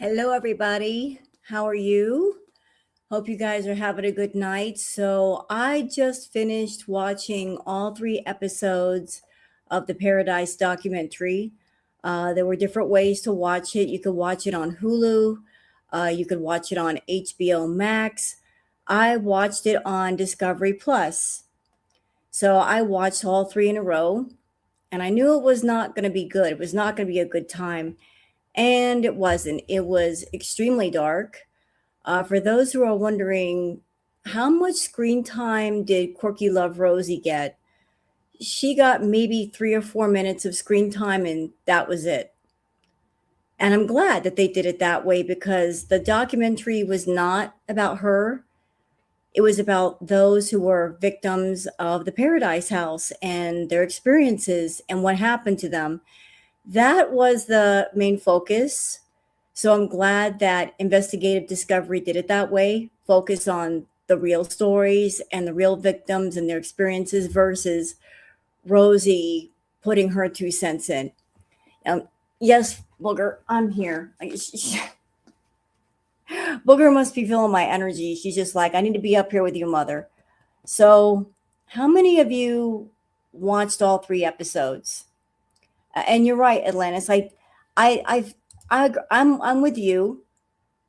Hello, everybody. How are you? Hope you guys are having a good night. So, I just finished watching all three episodes of the Paradise documentary. There were different ways to watch it. You could watch it on Hulu, you could watch it on HBO Max. I watched it on Discovery Plus. So, I watched all three in a row, and I knew it was not going to be good. It was not going to be a good time. And it wasn't. It was extremely dark. For those who are wondering, how much screen time did Corky Love Rosie get? She got maybe 3 or 4 minutes of screen time, and that was it. And I'm glad that they did it that way because the documentary was not about her. It was about those who were victims of the Paradise House and their experiences and what happened to them. That was the main focus. So I'm glad that Investigative Discovery did it that way, focus on the real stories and the real victims and their experiences versus Rosie putting her 2 cents in. Yes, Booger, I'm here. Booger must be feeling my energy. She's just like, I need to be up here with you, mother. So how many of you watched all three episodes? And you're right, Atlantis. I'm with you.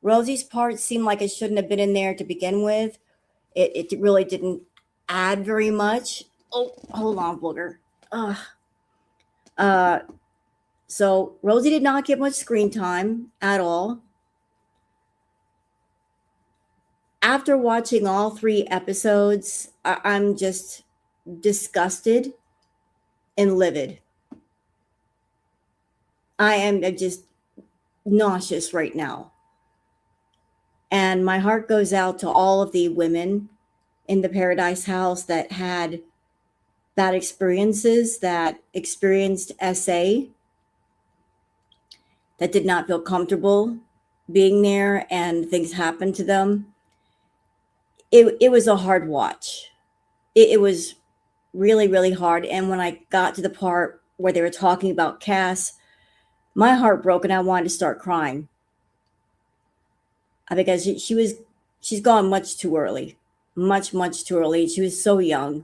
Rosie's part seemed like it shouldn't have been in there to begin with. It really didn't add very much. Oh, hold on, Booger. So Rosie did not get much screen time at all. After watching all three episodes, I'm just disgusted and livid. I am just nauseous right now. And my heart goes out to all of the women in the Paradise House that had bad experiences, that experienced SA, that did not feel comfortable being there and things happened to them. It was a hard watch. It was really, really hard. And when I got to the part where they were talking about Cass, my heart broke and I wanted to start crying. Because she's gone much too early. Much too early. She was so young.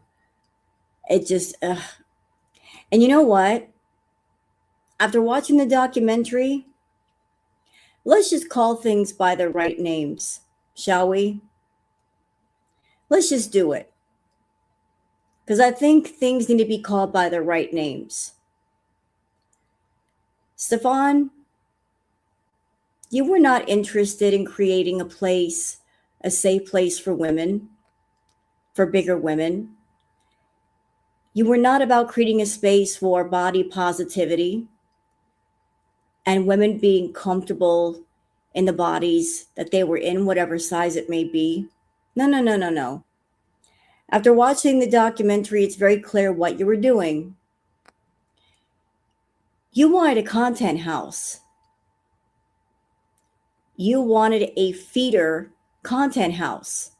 It just, and you know what? After watching the documentary, let's just call things by their right names, shall we? Let's just do it. Because I think things need to be called by their right names. Stefan, you were not interested in creating a place, a safe place for women, for bigger women. You were not about creating a space for body positivity and women being comfortable in the bodies that they were in, whatever size it may be. No, no, no, no, no. After watching the documentary, it's very clear what you were doing. You wanted a content house. You wanted a feeder content house,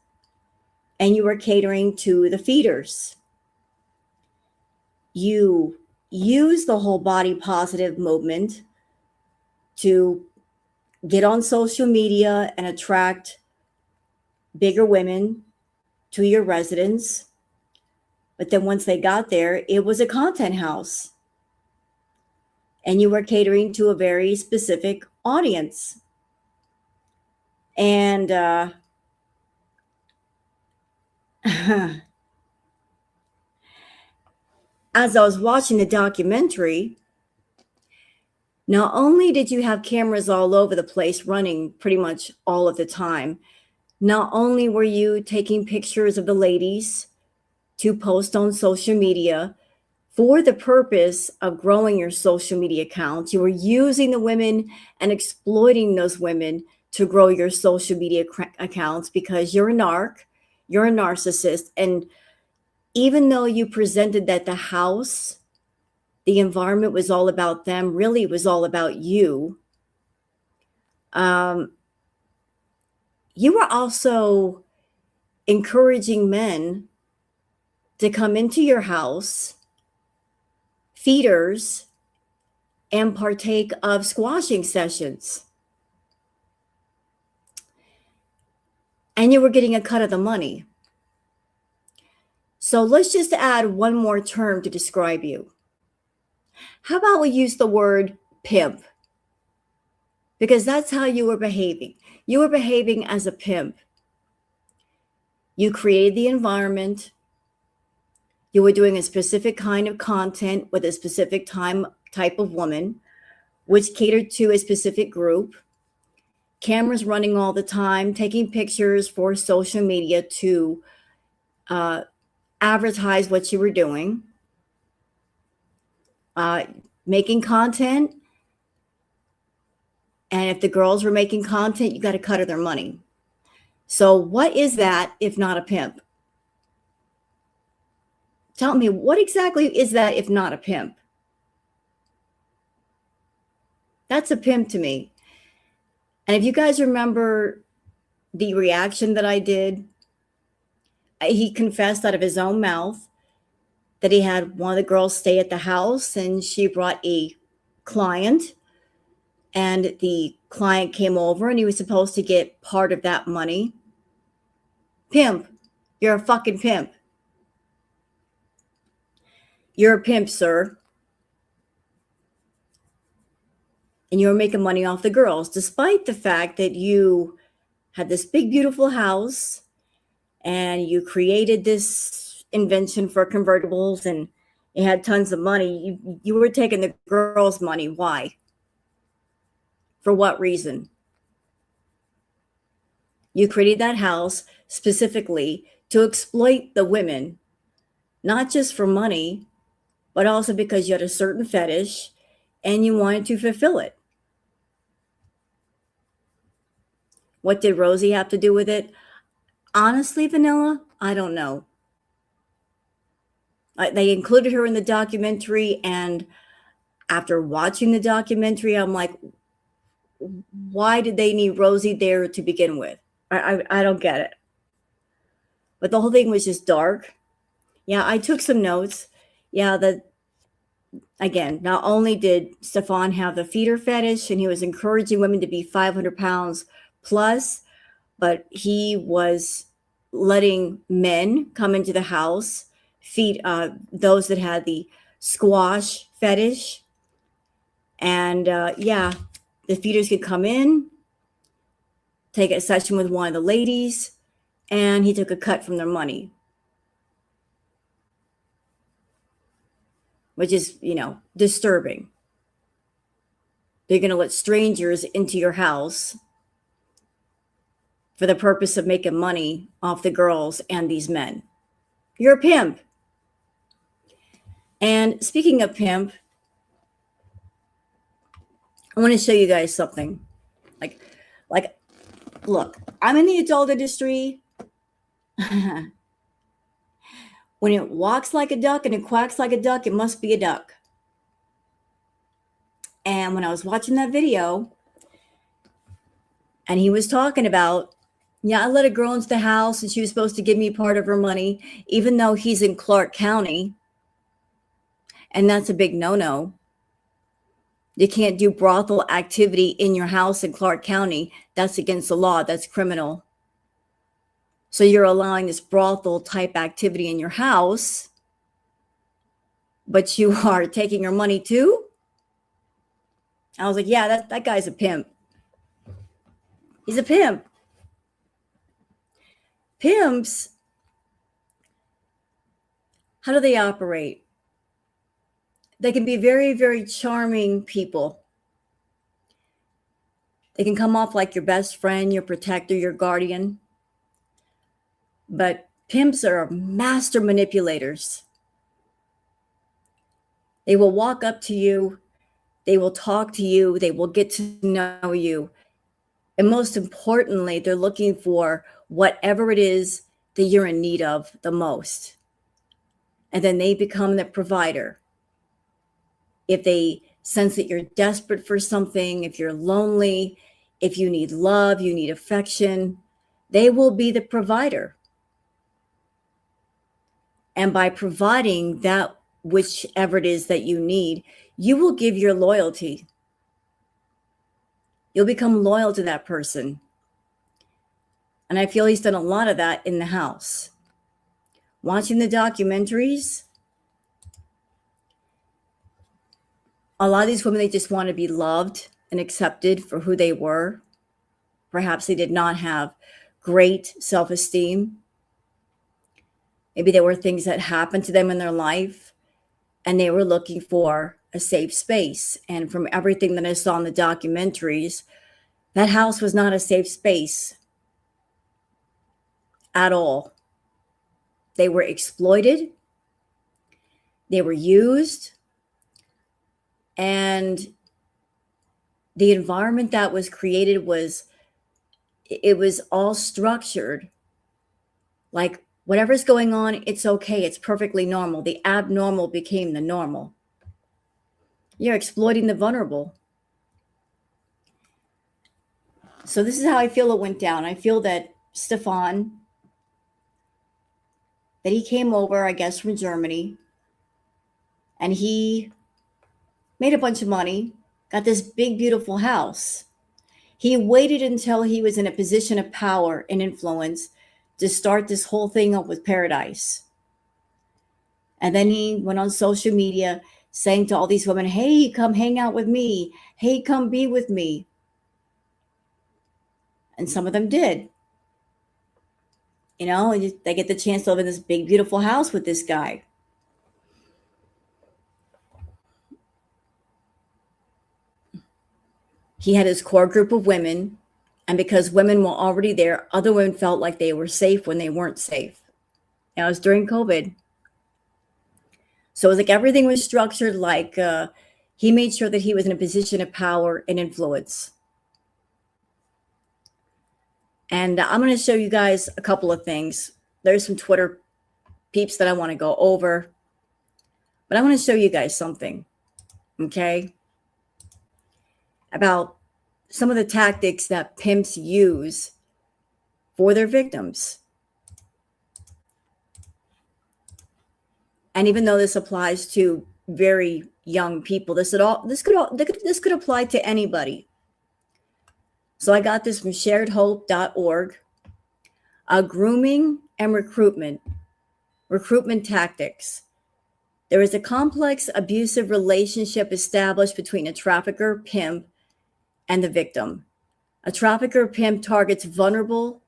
and you were catering to the feeders. You use the whole body positive movement to get on social media and attract bigger women to your residence. But then once they got there, it was a content house. And you were catering to a very specific audience. And as I was watching the documentary, not only did you have cameras all over the place running pretty much all of the time, not only were you taking pictures of the ladies to post on social media for the purpose of growing your social media accounts, you were using the women and exploiting those women to grow your social media accounts because you're a narc, you're a narcissist. And even though you presented that the house, the environment was all about them, really it was all about you. You were also encouraging men to come into your house, feeders, and partake of squashing sessions. And you were getting a cut of the money. So let's just add one more term to describe you. How about we use the word pimp? Because that's how you were behaving. You were behaving as a pimp. You created the environment. You were doing a specific kind of content with a specific type of woman, which catered to a specific group. Cameras running all the time, taking pictures for social media to advertise what you were doing, making content. And if the girls were making content, you got to cut of their money. So what is that if not a pimp? Tell me, what exactly is that if not a pimp? That's a pimp to me. And if you guys remember the reaction that I did, he confessed out of his own mouth that he had one of the girls stay at the house and she brought a client, and the client came over and he was supposed to get part of that money. Pimp. You're a fucking pimp. You're a pimp, sir. And you were making money off the girls, despite the fact that you had this big, beautiful house and you created this invention for convertibles and you had tons of money. You were taking the girls' money. Why? For what reason? You created that house specifically to exploit the women, not just for money, but also because you had a certain fetish and you wanted to fulfill it. What did Rosie have to do with it? Honestly, Vanilla, I don't know. They included her in the documentary, and after watching the documentary, I'm like, why did they need Rosie there to begin with? I don't get it. But the whole thing was just dark. Yeah, I took some notes. Yeah, again, not only did Stefan have the feeder fetish and he was encouraging women to be 500 pounds plus, but he was letting men come into the house, feed those that had the squash fetish. And yeah, the feeders could come in, take a session with one of the ladies, and he took a cut from their money. Which is, disturbing. They're going to let strangers into your house for the purpose of making money off the girls and these men. You're a pimp. And speaking of pimp, I want to show you guys something. Like, Like, look, I'm in the adult industry. When it walks like a duck and it quacks like a duck, it must be a duck. And when I was watching that video and he was talking about, yeah, I let a girl into the house and she was supposed to give me part of her money, even though he's in Clark County. And that's a big no-no. You can't do brothel activity in your house in Clark County. That's against the law. That's criminal. So you're allowing this brothel type activity in your house, but you are taking her money too? I was like, yeah, that guy's a pimp. He's a pimp. Pimps, how do they operate? They can be very, very charming people. They can come off like your best friend, your protector, your guardian. But pimps are master manipulators. They will walk up to you. They will talk to you. They will get to know you. And most importantly, they're looking for whatever it is that you're in need of the most. And then they become the provider. If they sense that you're desperate for something, if you're lonely, if you need love, you need affection, they will be the provider. And by providing that, whichever it is that you need, you will give your loyalty. You'll become loyal to that person. And I feel he's done a lot of that in the house. Watching the documentaries, a lot of these women, they just want to be loved and accepted for who they were. Perhaps they did not have great self-esteem. Maybe there were things that happened to them in their life and they were looking for a safe space. And from everything that I saw in the documentaries, that house was not a safe space at all. They were exploited. They were used. And the environment that was created was all structured like whatever's going on, it's okay. It's perfectly normal. The abnormal became the normal. You're exploiting the vulnerable. So this is how I feel it went down. I feel that Stefan, that he came over, I guess, from Germany, and he made a bunch of money, got this big, beautiful house. He waited until he was in a position of power and influence to start this whole thing up with Pearadise. And then he went on social media saying to all these women, hey, come hang out with me. Hey, come be with me. And some of them did. You know, they get the chance to live in this big, beautiful house with this guy. He had his core group of women. And because women were already there, other women felt like they were safe when they weren't safe. And it was during COVID. So it was like everything was structured like he made sure that he was in a position of power and influence. And I'm going to show you guys a couple of things. There's some Twitter peeps that I want to go over. But I want to show you guys something, okay, about some of the tactics that pimps use for their victims. And even though this applies to very young people, this could apply to anybody. So I got this from sharedhope.org. Grooming and recruitment tactics. There is a complex abusive relationship established between a trafficker, pimp, and the victim. A trafficker pimp targets vulnerable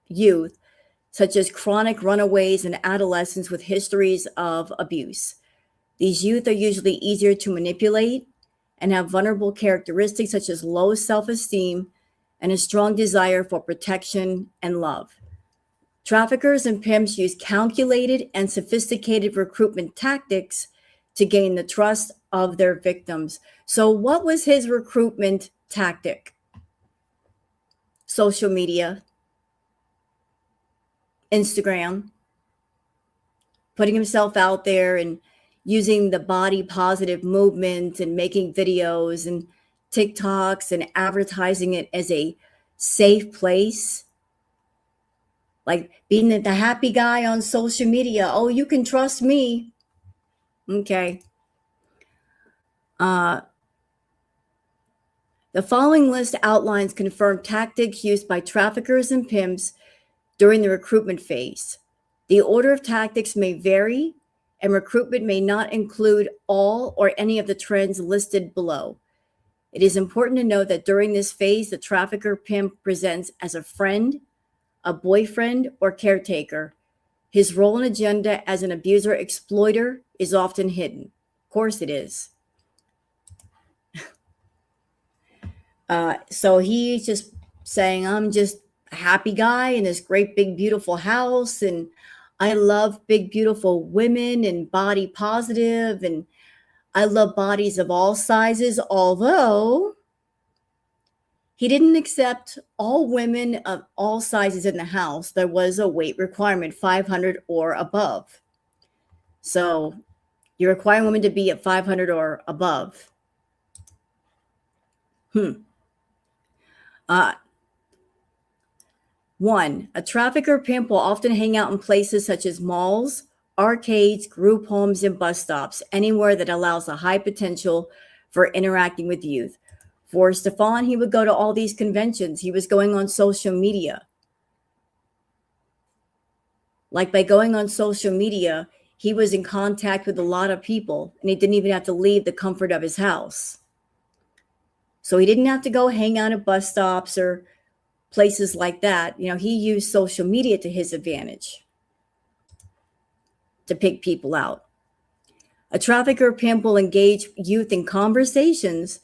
youth, such as chronic runaways and adolescents with histories of abuse. These youth are usually easier to manipulate and have vulnerable characteristics such as low self-esteem and a strong desire for protection and love. Traffickers and pimps use calculated and sophisticated recruitment tactics to gain the trust of their victims. So what was his recruitment tactic? social media, Instagram, putting himself out there and using the body positive movement and making videos and TikToks and advertising it as a safe place. Like being the happy guy on social media. Oh, you can trust me. Okay. The following list outlines confirmed tactics used by traffickers and pimps during the recruitment phase. The order of tactics may vary, and recruitment may not include all or any of the trends listed below. It is important to note that during this phase, the trafficker pimp presents as a friend, a boyfriend, or caretaker. His role and agenda as an abuser exploiter is often hidden. Of course it is. So he's just saying, I'm just a happy guy in this great, big, beautiful house. And I love big, beautiful women and body positive. And I love bodies of all sizes, although he didn't accept all women of all sizes in the house. There was a weight requirement, 500 or above. So you require women to be at 500 or above. One, a trafficker pimp will often hang out in places such as malls, arcades, group homes, and bus stops, anywhere that allows a high potential for interacting with youth. For Stefan, he would go to all these conventions. He was going on social media. Like by going on social media, he was in contact with a lot of people, and he didn't even have to leave the comfort of his house. So he didn't have to go hang out at bus stops or places like that. You know, he used social media to his advantage to pick people out. A trafficker pimp will engage youth in conversations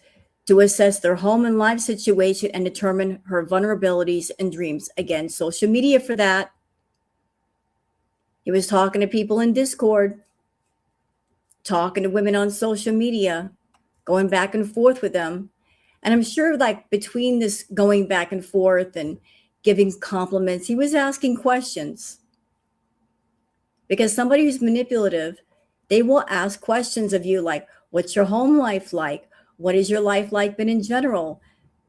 to assess their home and life situation and determine her vulnerabilities and dreams. Again, social media for that. He was talking to people in Discord, talking to women on social media, going back and forth with them. And I'm sure like between this going back and forth and giving compliments, he was asking questions. Because somebody who's manipulative, they will ask questions of you like, what's your home life like? What is your life like been in general?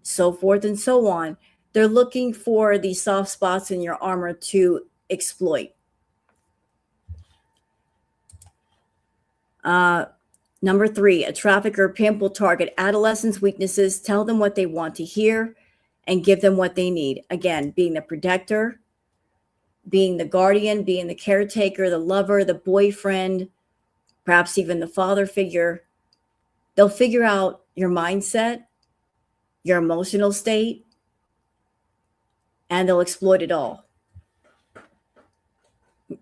So forth and so on. They're looking for the soft spots in your armor to exploit. Number 3, a trafficker pimp will target adolescents' weaknesses, tell them what they want to hear, and give them what they need. Again, being the protector, being the guardian, being the caretaker, the lover, the boyfriend, perhaps even the father figure. They'll figure out your mindset, your emotional state, and they'll exploit it all.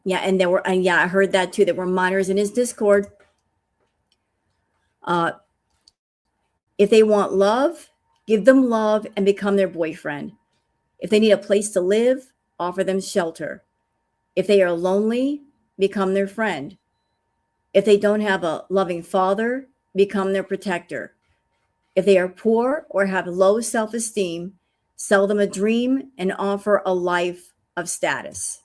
Yeah, and I heard that too. There were minors in his Discord. If they want love, give them love and become their boyfriend. If they need a place to live, offer them shelter. If they are lonely, become their friend. If they don't have a loving father, become their protector. If they are poor or have low self-esteem, sell them a dream and offer a life of status.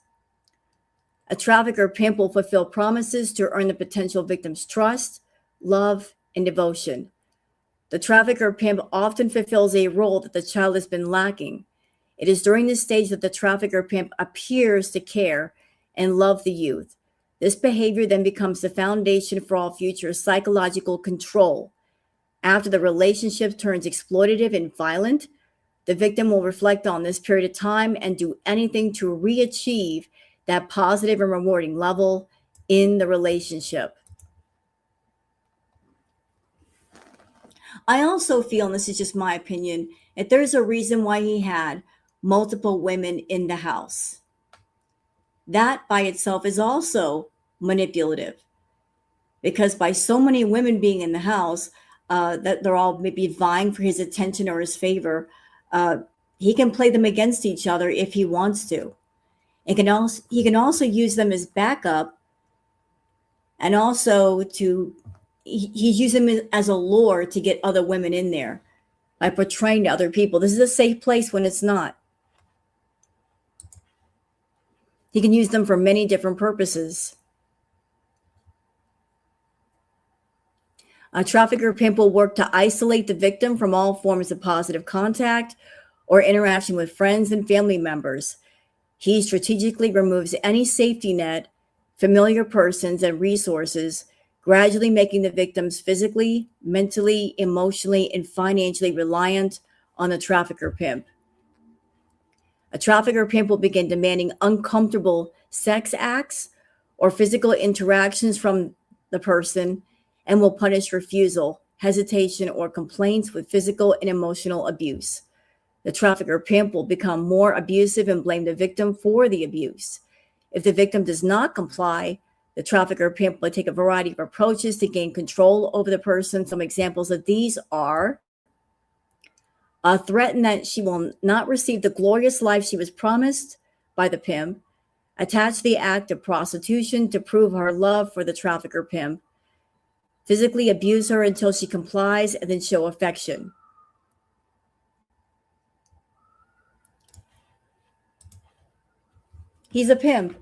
A trafficker pimp will fulfill promises to earn the potential victim's trust, love, and devotion. The trafficker pimp often fulfills a role that the child has been lacking. It is during this stage that the trafficker pimp appears to care and love the youth. This behavior then becomes the foundation for all future psychological control. After the relationship turns exploitative and violent, the victim will reflect on this period of time and do anything to re-achieve that positive and rewarding level in the relationship. I also feel, and this is just my opinion, that there's a reason why he had multiple women in the house. That by itself is also manipulative, because by so many women being in the house, that they're all maybe vying for his attention or his favor, he can play them against each other if he wants to. He can also use them as backup, and also he's using them as a lure to get other women in there by portraying to other people this is a safe place when it's not. He can use them for many different purposes. A trafficker pimp will work to isolate the victim from all forms of positive contact or interaction with friends and family members. He strategically removes any safety net, familiar persons, and resources, gradually making the victims physically, mentally, emotionally, and financially reliant on the trafficker pimp. A trafficker pimp will begin demanding uncomfortable sex acts or physical interactions from the person and will punish refusal, hesitation, or complaints with physical and emotional abuse. The trafficker pimp will become more abusive and blame the victim for the abuse. If the victim does not comply, the trafficker pimp will take a variety of approaches to gain control over the person. Some examples of these are threaten that she will not receive the glorious life she was promised by the pimp, attach the act of prostitution to prove her love for the trafficker pimp, physically abuse her until she complies, and then show affection. He's a pimp.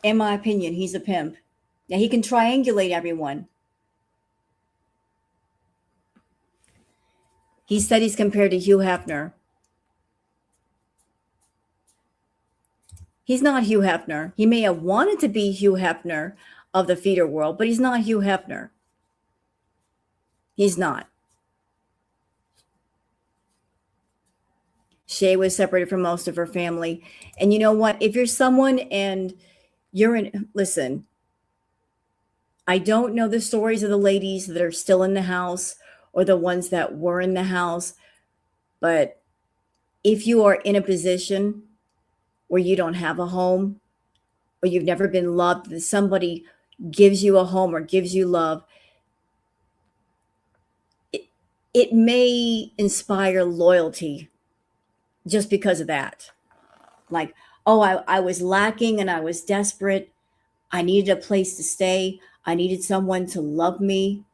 In my opinion, he's a pimp. Now, he can triangulate everyone. He said he's compared to Hugh Hefner. He's not Hugh Hefner. He may have wanted to be Hugh Hefner of the feeder world, but he's not Hugh Hefner. He's not. Shay was separated from most of her family. And you know what? If you're someone and listen, I don't know the stories of the ladies that are still in the house or the ones that were in the house, but if you are in a position where you don't have a home or you've never been loved, and somebody gives you a home or gives you love, it may inspire loyalty just because of that. Like, oh, I was lacking and I was desperate. I needed a place to stay. I needed someone to love me.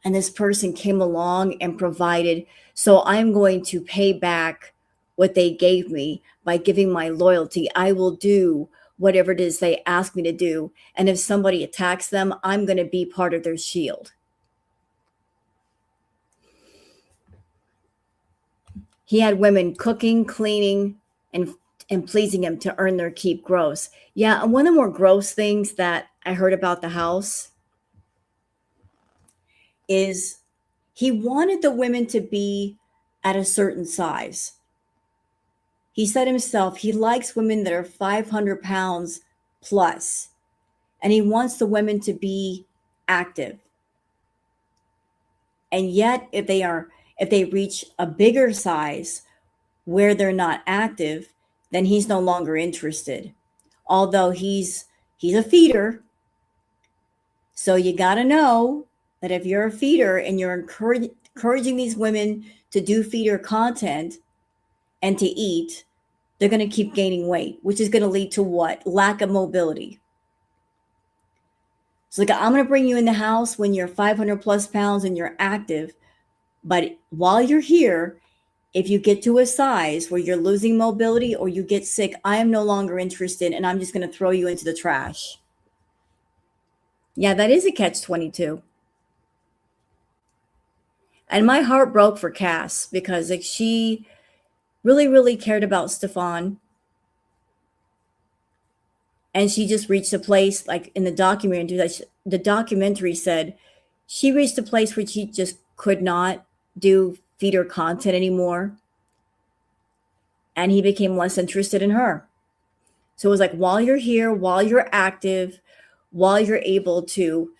And this person came along and provided. So I'm going to pay back what they gave me by giving my loyalty. I will do whatever it is they ask me to do. And if somebody attacks them, I'm going to be part of their shield. He had women cooking, cleaning, and pleasing him to earn their keep. Gross. Yeah, and one of the more gross things that I heard about the house is he wanted the women to be at a certain size. He said himself he likes women that are 500 pounds plus, and he wants the women to be active. And yet, if they reach a bigger size where they're not active, then he's no longer interested. Although he's a feeder. So you got to know that if you're a feeder and you're encouraging these women to do feeder content and to eat, they're going to keep gaining weight, which is going to lead to what? Lack of mobility. So like, I'm going to bring you in the house when you're 500 plus pounds and you're active. But while you're here, if you get to a size where you're losing mobility or you get sick, I am no longer interested and I'm just going to throw you into the trash. Yeah, that is a catch-22. And my heart broke for Cass because like, she really, really cared about Stefan. And she just reached a place, like in the documentary said, she reached a place where she just could not do feeder content anymore. And he became less interested in her. So it was like, while you're here, while you're active, while you're able to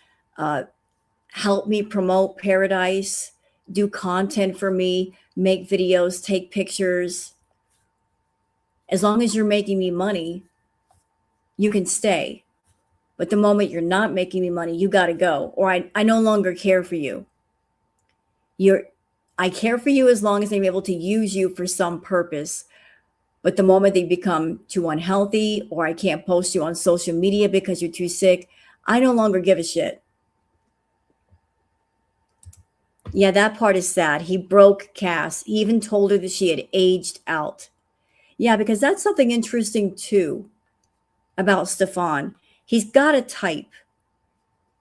help me promote Pearadise, do content for me, make videos, take pictures, as long as you're making me money, you can stay. But the moment you're not making me money, you got to go, or I no longer care for you. I care for you as long as I'm able to use you for some purpose. But the moment they become too unhealthy, or I can't post you on social media because you're too sick, I no longer give a shit. Yeah, that part is sad. He broke Cass. He even told her that she had aged out. Yeah, because that's something interesting too. about Stefan. He's got a type.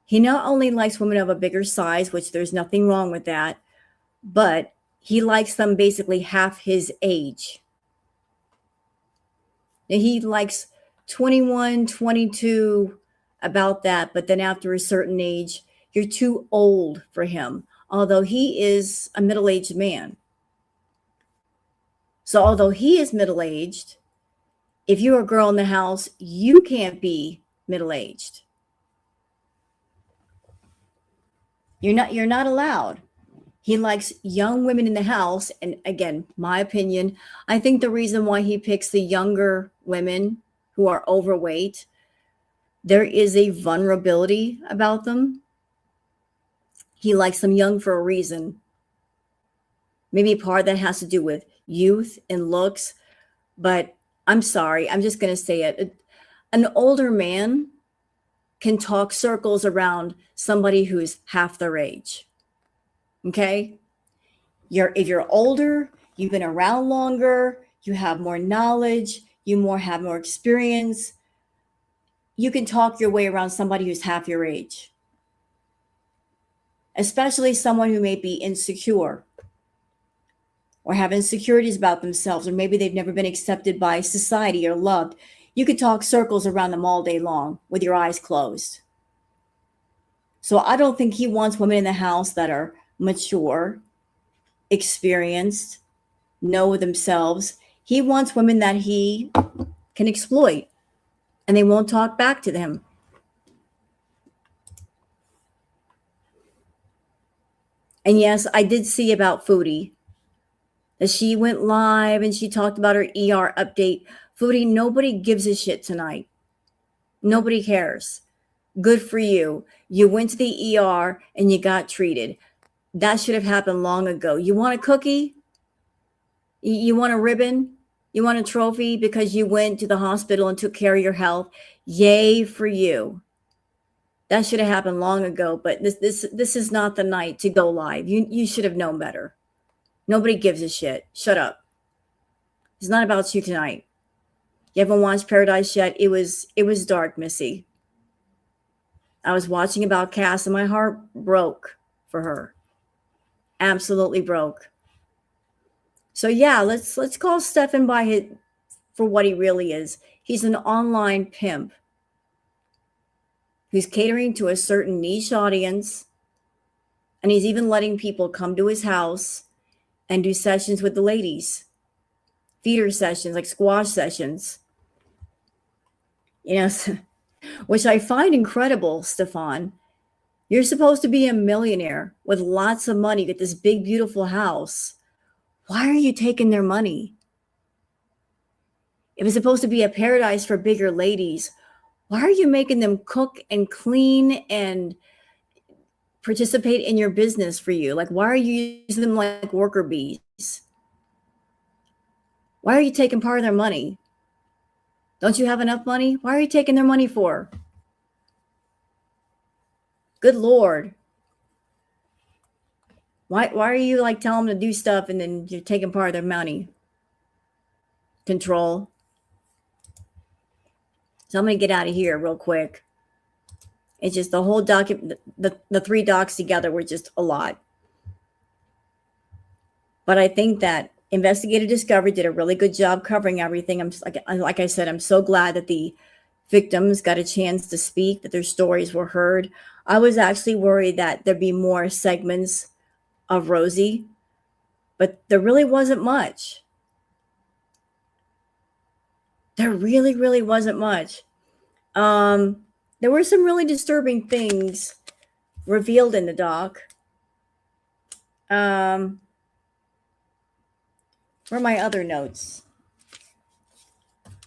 He not only likes women of a bigger size, which there's nothing wrong with that, but he likes them basically half his age. And he likes 21, 22, about that, but then after a certain age, you're too old for him, although he is a middle-aged man. So although he is middle-aged, if you're a girl in the house, you can't be middle-aged. You're not allowed. He likes young women in the house. And again, my opinion, I think the reason why he picks the younger women who are overweight, there is a vulnerability about them. He likes them young for a reason. Maybe part of that has to do with youth and looks, but I'm sorry, I'm just going to say it. An older man can talk circles around somebody who's half their age. Okay? If you're older, you've been around longer, you have more knowledge, have more experience, you can talk your way around somebody who's half your age. Especially someone who may be insecure or have insecurities about themselves, or maybe they've never been accepted by society or loved. You could talk circles around them all day long with your eyes closed. So I don't think he wants women in the house that are mature, experienced, know themselves. He wants women that he can exploit and they won't talk back to them. And yes, I did see about Foodie that she went live and she talked about her ER update. Foodie, nobody gives a shit tonight. Nobody cares. Good for you. You went to the ER and you got treated. That should have happened long ago. You want a cookie? You want a ribbon? You want a trophy because you went to the hospital and took care of your health? Yay for you. That should have happened long ago, but this is not the night to go live. You should have known better. Nobody gives a shit. Shut up. It's not about you tonight. You haven't watched Pearadise yet? It was dark, Missy. I was watching about Cass and my heart broke for her. Absolutely broke. So yeah, let's call Stefan for what he really is. He's an online pimp who's catering to a certain niche audience, and he's even letting people come to his house and do sessions with the ladies, feeder sessions, like squash sessions. Which I find incredible, Stefan. You're supposed to be a millionaire with lots of money, get this big, beautiful house. Why are you taking their money? If it's supposed to be a paradise for bigger ladies, why are you making them cook and clean and participate in your business for you? Like, why are you using them like worker bees? Why are you taking part of their money? Don't you have enough money? Why are you taking their money for? Good Lord. Why are you like telling them to do stuff and then you're taking part of their money? Control. So I'm going to get out of here real quick. It's just the whole document, the three docs together were just a lot. But I think that Investigative Discovery did a really good job covering everything. Like I said, I'm so glad that the victims got a chance to speak, that their stories were heard. I was actually worried that there'd be more segments of Rosie, but there really wasn't much. There really, really wasn't much. There were some really disturbing things revealed in the doc. Where are my other notes?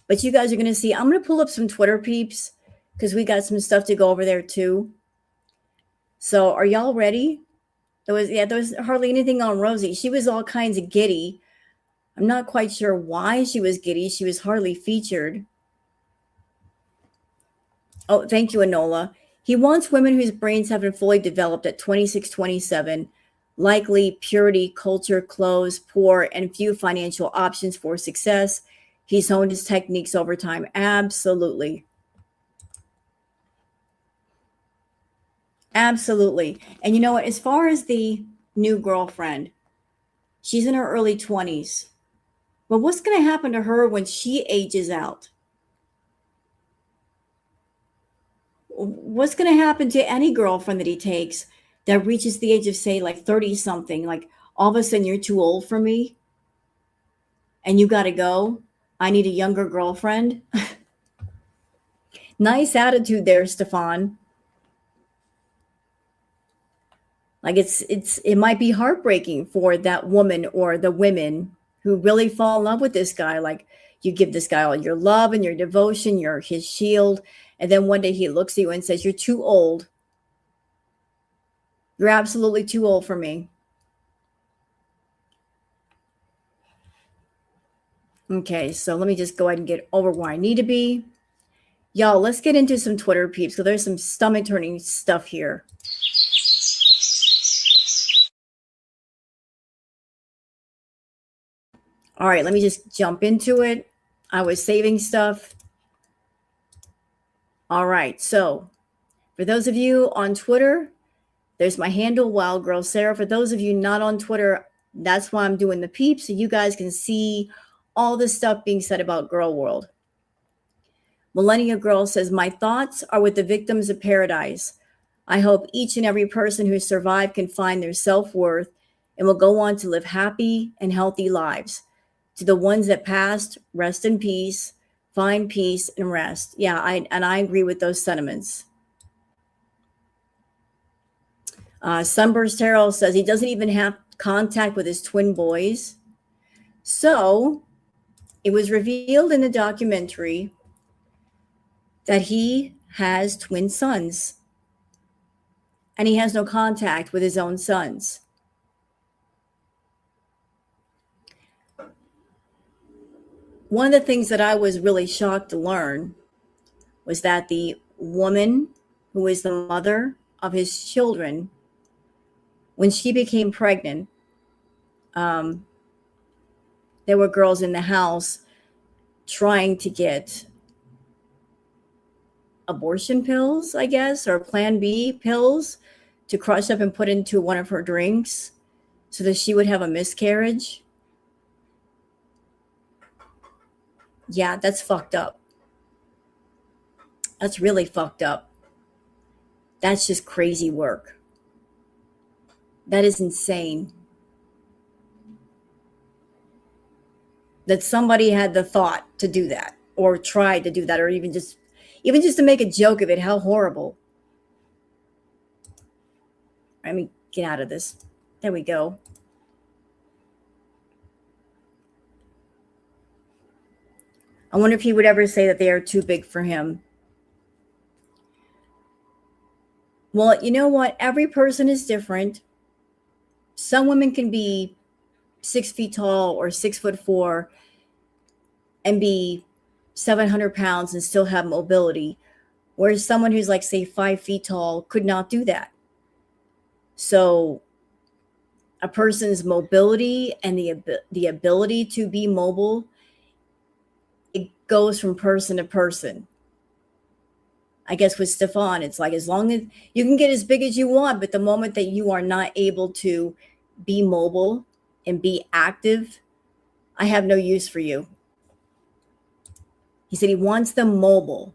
But you guys are going to see, I'm going to pull up some Twitter peeps because we got some stuff to go over there too. So are y'all ready? There was hardly anything on Rosie. She was all kinds of giddy. I'm not quite sure why she was giddy. She was hardly featured. Oh, thank you, Enola. He wants women whose brains haven't fully developed at 26, 27, likely purity, culture, clothes, poor, and few financial options for success. He's honed his techniques over time. Absolutely. Absolutely. And you know what? As far as the new girlfriend, she's in her early 20s. But what's going to happen to her when she ages out? What's going to happen to any girlfriend that he takes that reaches the age of, say, like 30 something? Like all of a sudden you're too old for me and you got to go. I need a younger girlfriend. Nice attitude there, Stefan. Like it might be heartbreaking for that woman or the women who really fall in love with this guy. Like you give this guy all your love and your devotion, you're his shield, and then one day he looks at you and says, "You're too old. You're absolutely too old for me." Okay, so let me just go ahead and get over where I need to be. Y'all, let's get into some Twitter peeps. So there's some stomach turning stuff here. All right, let me just jump into it. I was saving stuff. All right, so for those of you on Twitter, there's my handle, Wild Girl Sarah. For those of you not on Twitter, that's why I'm doing the peeps, so you guys can see all the stuff being said about Girl World. Millennia Girl says, my thoughts are with the victims of Pearadise. I hope each and every person who survived can find their self-worth and will go on to live happy and healthy lives. To the ones that passed, rest in peace, find peace and rest. Yeah, I agree with those sentiments. Sunburst Terrell says he doesn't even have contact with his twin boys. So it was revealed in the documentary that he has twin sons and he has no contact with his own sons. One of the things that I was really shocked to learn was that the woman who is the mother of his children, when she became pregnant, there were girls in the house trying to get abortion pills, I guess, or Plan B pills to crush up and put into one of her drinks so that she would have a miscarriage. Yeah, that's fucked up. That's really fucked up. That's just crazy work. That is insane. That somebody had the thought to do that or tried to do that or even just to make a joke of it. How horrible. Let me get out of this. There we go. I wonder if he would ever say that they are too big for him. Well, you know what? Every person is different. Some women can be 6 feet tall or 6'4" and be 700 pounds and still have mobility, whereas someone who's like, say, 5 feet tall could not do that. So a person's mobility and the ability to be mobile, it goes from person to person. I guess with Stefan, it's like as long as you can get as big as you want, but the moment that you are not able to be mobile and be active, I have no use for you. He said he wants them mobile.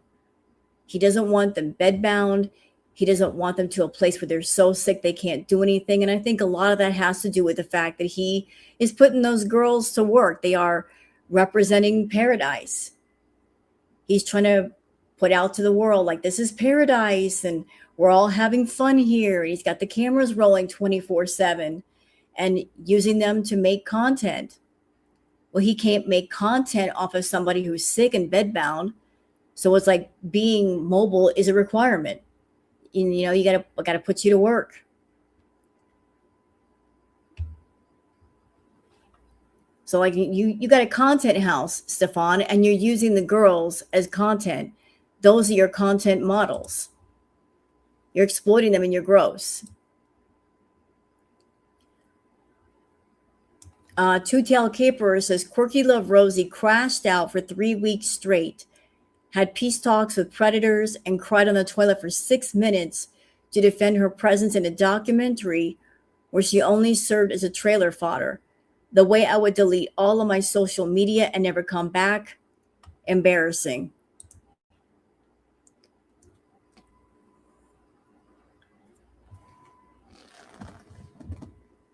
He doesn't want them bedbound. He doesn't want them to a place where they're so sick they can't do anything. And I think a lot of that has to do with the fact that he is putting those girls to work. They are representing Pearadise. He's trying to put out to the world, like, this is Pearadise and we're all having fun here. He's got the cameras rolling 24/7 and using them to make content. Well, he can't make content off of somebody who's sick and bedbound. So it's like being mobile is a requirement. You know, you gotta put you to work. So like you got a content house, Stefan, and you're using the girls as content. Those are your content models. You're exploiting them and you're gross. Two-Tail Caperer says, Quirky Love Rosie crashed out for 3 weeks straight, had peace talks with predators, and cried on the toilet for 6 minutes to defend her presence in a documentary where she only served as a trailer fodder. The way I would delete all of my social media and never come back. Embarrassing.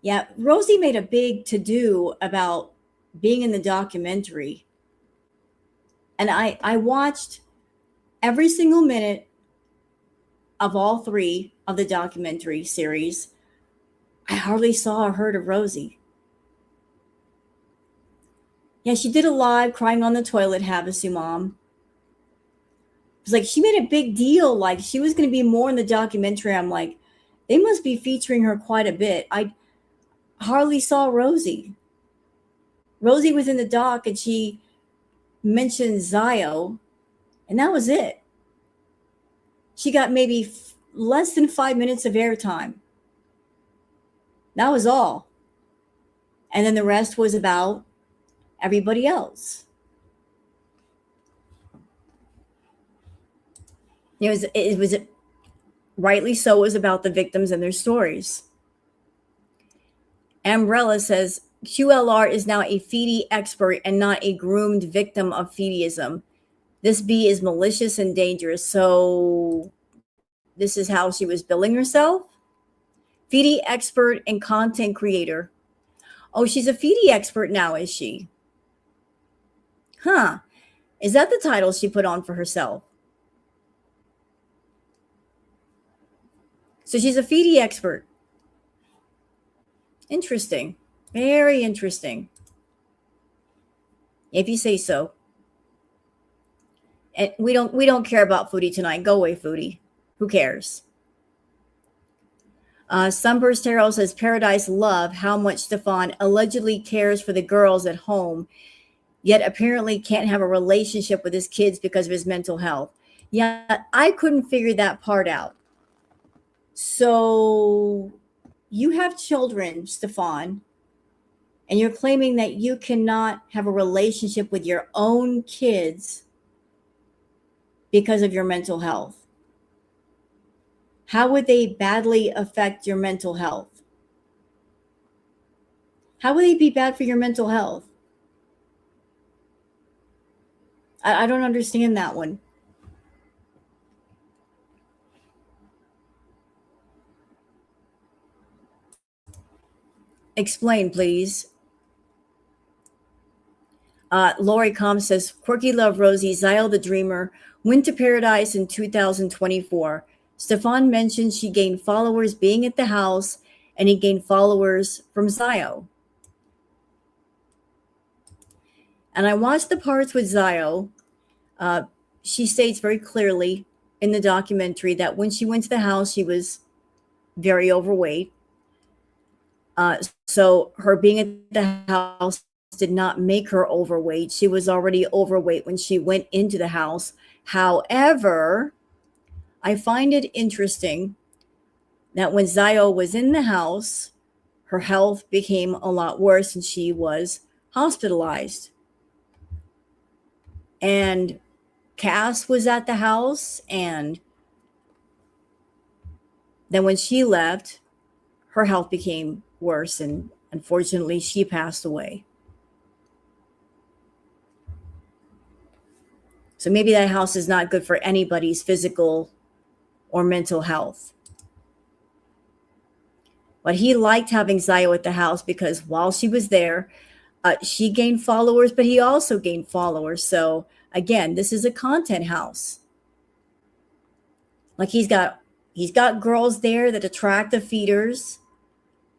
Yeah, Rosie made a big to do about being in the documentary. And I watched every single minute of all three of the documentary series. I hardly saw or heard of Rosie. Yeah, she did a live crying on the toilet, Havasu Mom. It was like she made a big deal, like she was going to be more in the documentary. I'm like, they must be featuring her quite a bit. I hardly saw Rosie. Rosie was in the doc and she mentioned Zio, and that was it. She got maybe less than 5 minutes of airtime. That was all. And then the rest was about everybody else. It was rightly so, it was about the victims and their stories. Umbrella says QLR is now a feedy expert and not a groomed victim of feedyism. This bee is malicious and dangerous. So this is how she was billing herself. Feedy expert and content creator. Oh, she's a feedy expert now, is she? Huh. Is that the title she put on for herself? So she's a feedy expert. Interesting. Very interesting. If you say so. And we don't care about Foodie tonight. Go away, Foodie. Who cares? Sunburst Tarot says Pearadise love how much Stefan allegedly cares for the girls at home, yet apparently can't have a relationship with his kids because of his mental health. Yeah, I couldn't figure that part out. So you have children, Stefan, and you're claiming that you cannot have a relationship with your own kids because of your mental health. How would they badly affect your mental health? How would they be bad for your mental health? I don't understand that one. Explain, please. Lori Com says, Quirky Love Rosie, Zyle the Dreamer, went to Pearadise in 2024. Stefan mentioned she gained followers being at the house, and he gained followers from Zio. And I watched the parts with Zio. She states very clearly in the documentary that when she went to the house, she was very overweight. So her being at the house did not make her overweight. She was already overweight when she went into the house. However, I find it interesting that when Zio was in the house, her health became a lot worse and she was hospitalized. And Cass was at the house, and then when she left, her health became worse, and unfortunately she passed away. So maybe that house is not good for anybody's physical or mental health. But he liked having Zio at the house because while she was there, she gained followers, but he also gained followers. So again, this is a content house. Like he's got girls there that attract the feeders.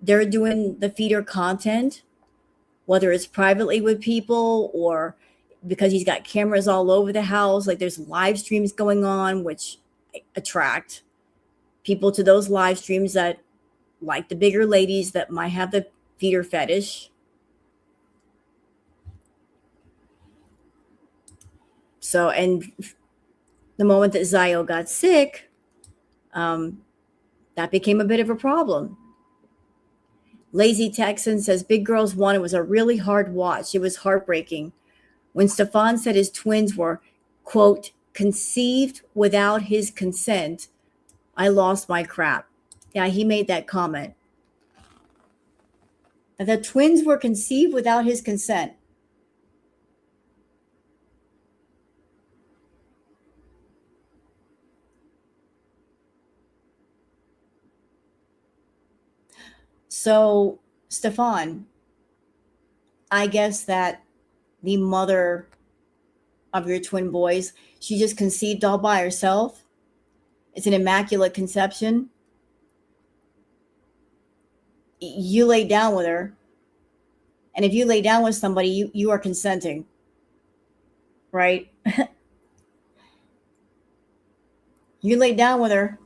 They're doing the feeder content, whether it's privately with people or because he's got cameras all over the house. Like there's live streams going on, which attract people to those live streams that like the bigger ladies that might have the feeder fetish. So, and the moment that Zio got sick, that became a bit of a problem. Lazy Texan says Big Girls 1, it was a really hard watch. It was heartbreaking. When Stefan said his twins were, quote, conceived without his consent, I lost my crap. Yeah, he made that comment. That the twins were conceived without his consent. So, Stefan, I guess that the mother of your twin boys, she just conceived all by herself. It's an immaculate conception. You lay down with her. And if you lay down with somebody, you are consenting, right? You lay down with her,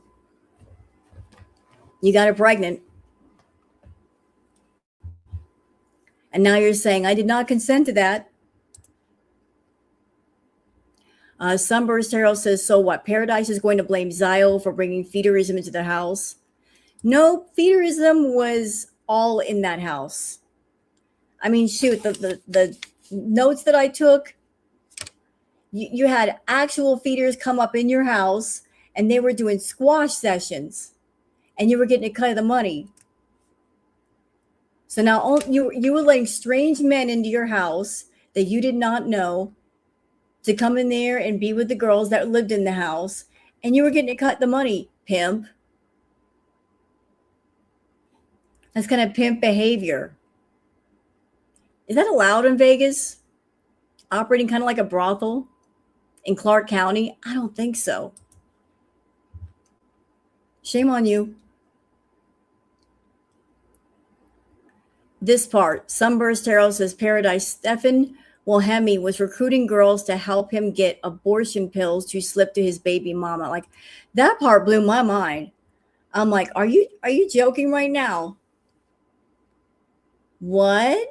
you got her pregnant. And now you're saying, I did not consent to that. Sunburst Herald says, so what? Pearadise is going to blame Zio for bringing feederism into the house? No, feederism was all in that house. I mean, shoot, the notes that I took, you had actual feeders come up in your house and they were doing squash sessions and you were getting a cut of the money. So now you were letting strange men into your house that you did not know to come in there and be with the girls that lived in the house, and you were getting to cut the money, pimp. That's kind of pimp behavior. Is that allowed in Vegas? Operating kind of like a brothel in Clark County? I don't think so. Shame on you. This part, Sunburst Herald says Pearadise Stephen Wilhelmi was recruiting girls to help him get abortion pills to slip to his baby mama. Like, that part blew my mind. I'm like, are you joking right now? What?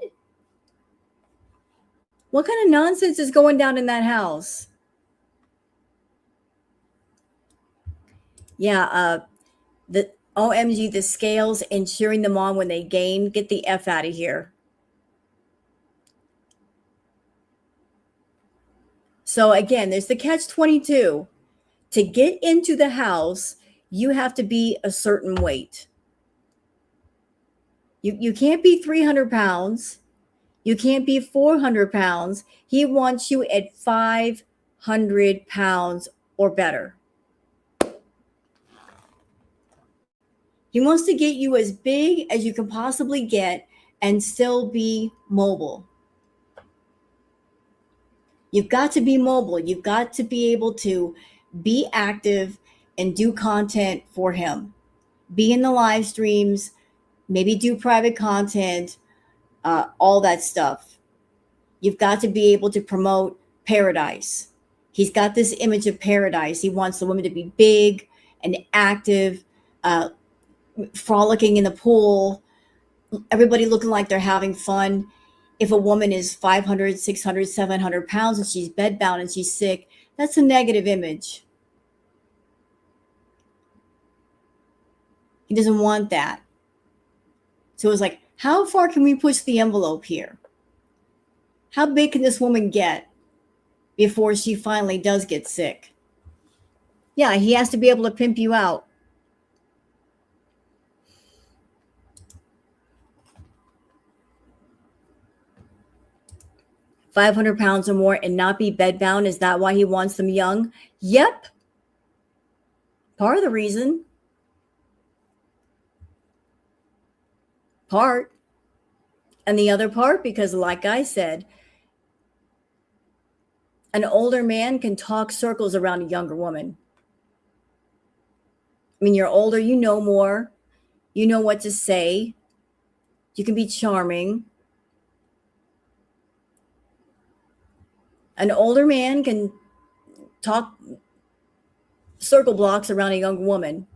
What kind of nonsense is going down in that house? Yeah, the OMG, the scales and cheering them on when they gain. Get the F out of here. So again, there's the catch-22. To get into the house, you have to be a certain weight. You can't be 300 pounds. You can't be 400 pounds. He wants you at 500 pounds or better. He wants to get you as big as you can possibly get and still be mobile. You've got to be mobile. You've got to be able to be active and do content for him. Be in the live streams, maybe do private content, all that stuff. You've got to be able to promote Pearadise. He's got this image of Pearadise. He wants the women to be big and active, frolicking in the pool, everybody looking like they're having fun. If a woman is 500, 600, 700 pounds and she's bedbound and she's sick, that's a negative image. He doesn't want that. So it's like, how far can we push the envelope here? How big can this woman get before she finally does get sick? Yeah, he has to be able to pimp you out. £500 or more and not be bedbound. Is that why he wants them young? Yep. Part of the reason. Part. And the other part, because like I said, an older man can talk circles around a younger woman. I mean, you're older, you know more. You know what to say. You can be charming. An older man can talk circle blocks around a young woman.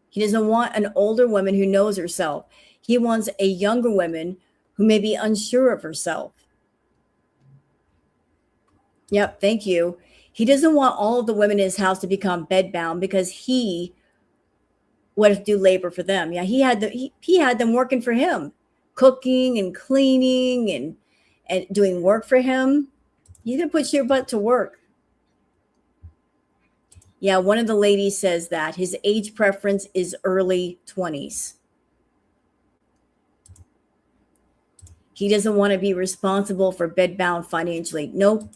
He doesn't want an older woman who knows herself. He wants a younger woman who may be unsure of herself. Yep, thank you. He doesn't want all of the women in his house to become bedbound because he would have to do labor for them. Yeah, he had them working for him, cooking and cleaning and doing work for him. He's gonna put your butt to work. Yeah, one of the ladies says that his age preference is early 20s. He doesn't want to be responsible for bedbound financially. Nope.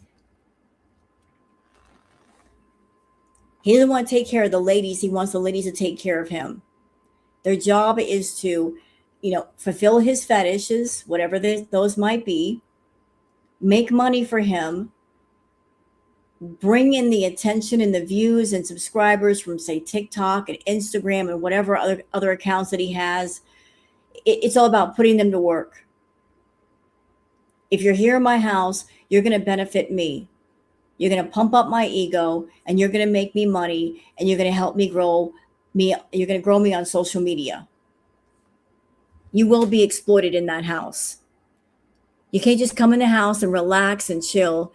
He doesn't want to take care of the ladies. He wants the ladies to take care of him. Their job is to, fulfill his fetishes, whatever those might be, make money for him, bring in the attention and the views and subscribers from, say, TikTok and Instagram and whatever other accounts that he has. It's all about putting them to work. If you're here in my house, you're going to benefit me. You're going to pump up my ego, and you're going to make me money, and you're going to help me grow me. You're going to grow me on social media. You will be exploited in that house. You can't just come in the house and relax and chill.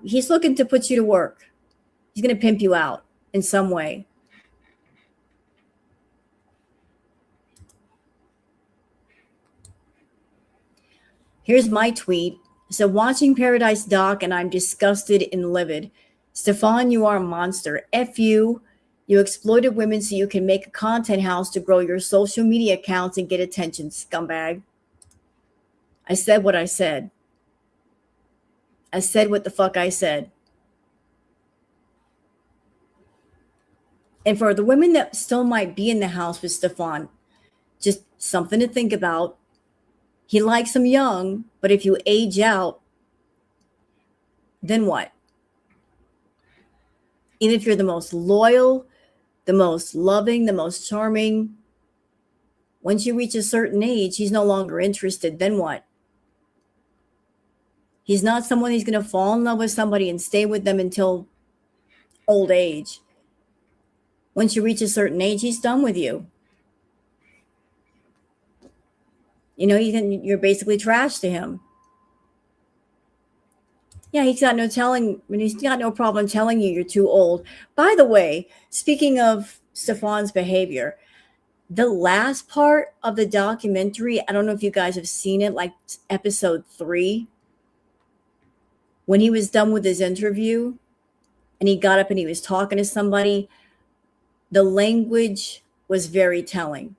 He's looking to put you to work. He's going to pimp you out in some way. Here's my tweet. So, watching Pearadise doc, and I'm disgusted and livid. Stefan, you are a monster. F you. You exploited women so you can make a content house to grow your social media accounts and get attention, scumbag. I said what I said. I said what the fuck I said. And for the women that still might be in the house with Stefan, just something to think about. He likes them young, but if you age out, then what? Even if you're the most loyal, the most loving, the most charming, once you reach a certain age, he's no longer interested. Then what? He's not someone he's going to fall in love with somebody and stay with them until old age. Once you reach a certain age, he's done with you. You're basically trash to him. Yeah, he's got no problem telling you you're too old. By the way, speaking of Stefan's behavior, the last part of the documentary, I don't know if you guys have seen it, like episode 3, when he was done with his interview and he got up and he was talking to somebody, the language was very telling.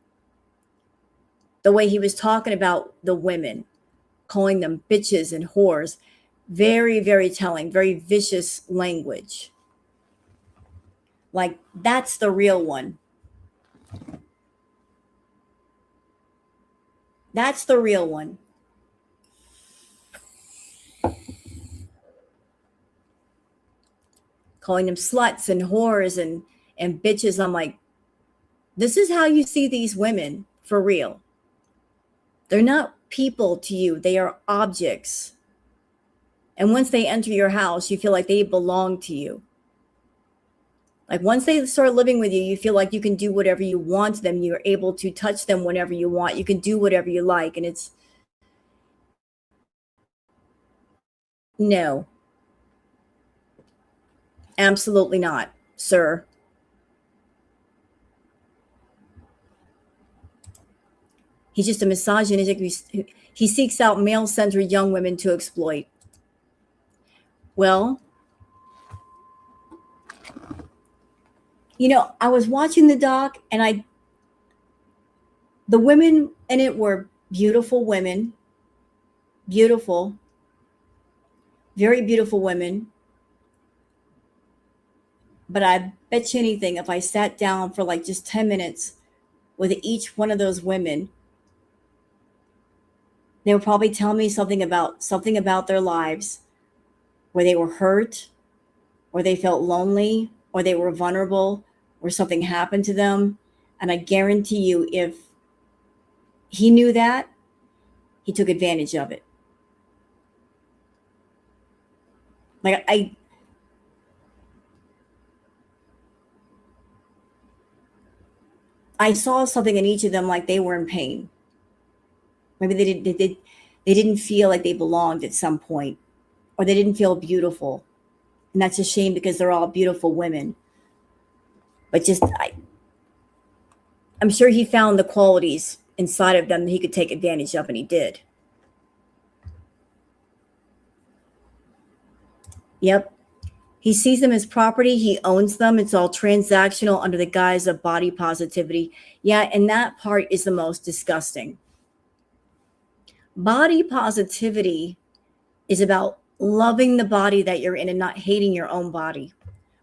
The way he was talking about the women, calling them bitches and whores, very, very telling, very vicious language. Like, that's the real one. That's the real one. Calling them sluts and whores and bitches. I'm like, this is how you see these women for real. They're not people to you. They are objects. And once they enter your house, you feel like they belong to you. Like, once they start living with you, you feel like you can do whatever you want to them. You're able to touch them whenever you want. You can do whatever you like. And it's no, absolutely not, sir. He's just a misogynistic. He seeks out male-centered young women to exploit. Well, I was watching the doc, and the women in it were beautiful women, beautiful, very beautiful women. But I bet you anything, if I sat down for like just 10 minutes with each one of those women, they would probably tell me something about their lives where they were hurt, or they felt lonely, or they were vulnerable, or something happened to them. And I guarantee you, if he knew that, he took advantage of it. Like, I saw something in each of them, like they were in pain. Maybe they didn't feel like they belonged at some point, or they didn't feel beautiful. And that's a shame, because they're all beautiful women. But I'm sure he found the qualities inside of them that he could take advantage of, and he did. Yep. He sees them as property, he owns them. It's all transactional under the guise of body positivity. Yeah, and that part is the most disgusting. Body positivity is about loving the body that you're in and not hating your own body.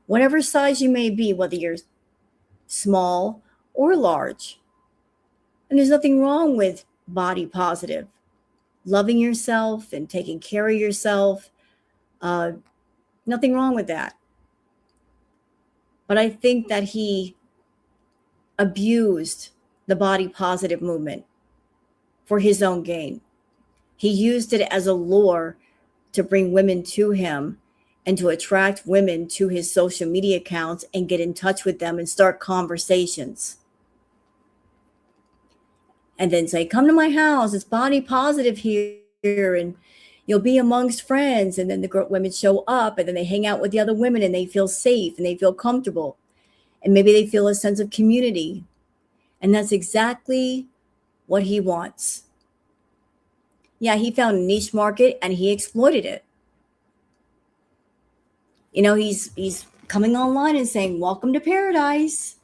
Whatever size you may be, whether you're small or large. And there's nothing wrong with body positive. Loving yourself and taking care of yourself. Uh, Nothing wrong with that. But I think that he abused the body positive movement for his own gain. He used it as a lure to bring women to him and to attract women to his social media accounts and get in touch with them and start conversations. And then say, come to my house, it's body positive here, and you'll be amongst friends. And then the women show up and then they hang out with the other women and they feel safe and they feel comfortable. And maybe they feel a sense of community. And that's exactly what he wants. Yeah, he found a niche market and he exploited it. You know, he's coming online and saying, welcome to Pearadise,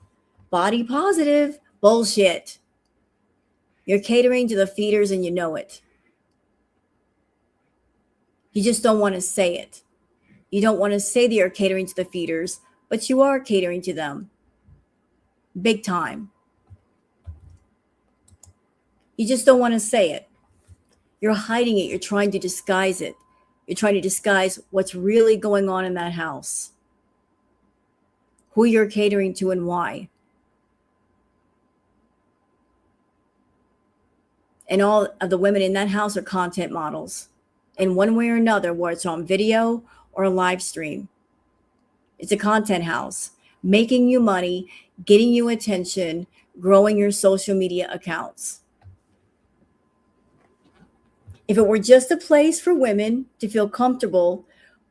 body positive. Bullshit. You're catering to the feeders and you know it. You just don't want to say it. You don't want to say that you're catering to the feeders, but you are catering to them. Big time. You just don't want to say it. You're hiding it. You're trying to disguise it. You're trying to disguise what's really going on in that house. Who you're catering to and why. And all of the women in that house are content models in one way or another, whether it's on video or a live stream. It's a content house, making you money, getting you attention, growing your social media accounts. If it were just a place for women to feel comfortable,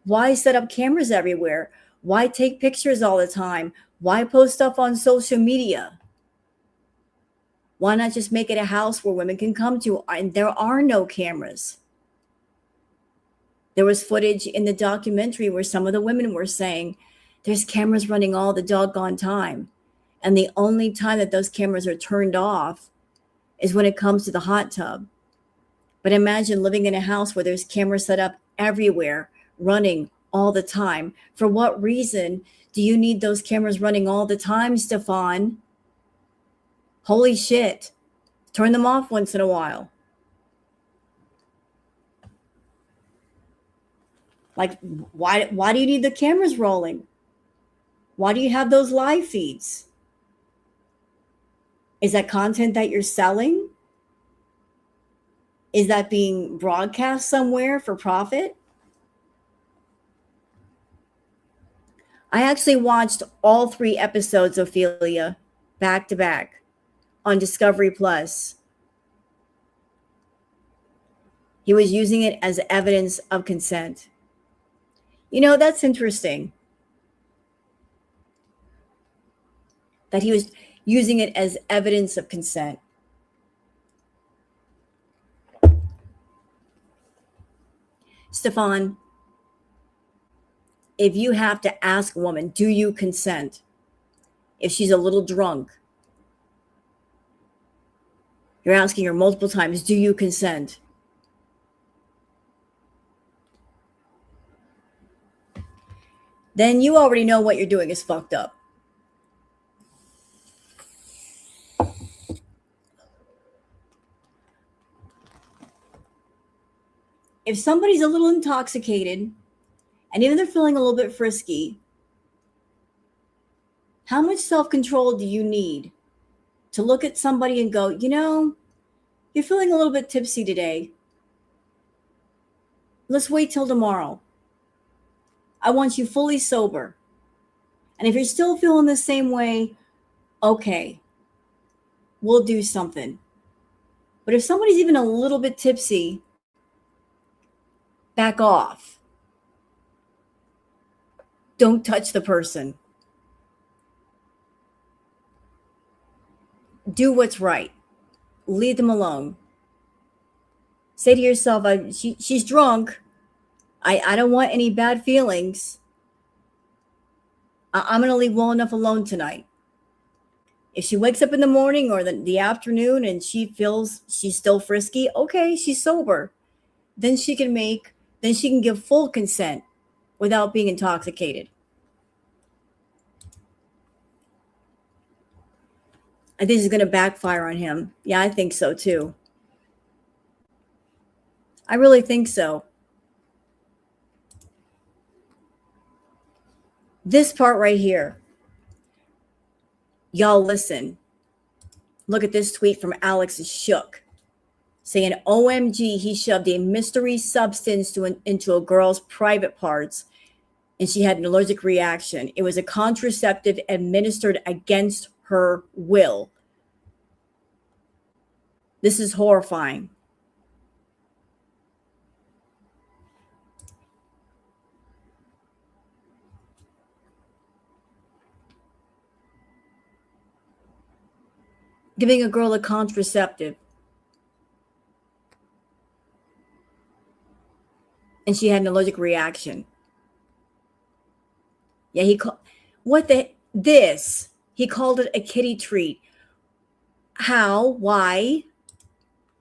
why set up cameras everywhere? Why take pictures all the time? Why post stuff on social media? Why not just make it a house where women can come to? And there are no cameras. There was footage in the documentary where some of the women were saying, there's cameras running all the doggone time. And the only time that those cameras are turned off is when it comes to the hot tub. But imagine living in a house where there's cameras set up everywhere, running all the time. For what reason do you need those cameras running all the time, Stefan? Holy shit. Turn them off once in a while. Like, why do you need the cameras rolling? Why do you have those live feeds? Is that content that you're selling? Is that being broadcast somewhere for profit? I actually watched all 3 episodes of Ophelia back to back on Discovery Plus. He was using it as evidence of consent. You know, that's interesting. That he was using it as evidence of consent. Stefan, if you have to ask a woman, do you consent? If she's a little drunk, you're asking her multiple times, do you consent? Then you already know what you're doing is fucked up. If somebody's a little intoxicated, and even they're feeling a little bit frisky, how much self-control do you need to look at somebody and go, you know, you're feeling a little bit tipsy today. Let's wait till tomorrow. I want you fully sober. And if you're still feeling the same way, okay, we'll do something. But if somebody's even a little bit tipsy, back off. Don't touch the person. Do what's right. Leave them alone. Say to yourself, she's drunk. I don't want any bad feelings. I'm going to leave well enough alone tonight. If she wakes up in the morning or the afternoon and she feels she's still frisky, okay, she's sober. Then then she can give full consent without being intoxicated. I think this is going to backfire on him. Yeah, I think so too. I really think so. This part right here. Y'all listen. Look at this tweet from Alex Shook saying, OMG, he shoved a mystery substance into a girl's private parts and she had an allergic reaction. It was a contraceptive administered against her will. This is horrifying. Giving a girl a contraceptive. And she had an allergic reaction. Yeah, he called he called it a kitty treat. How? Why?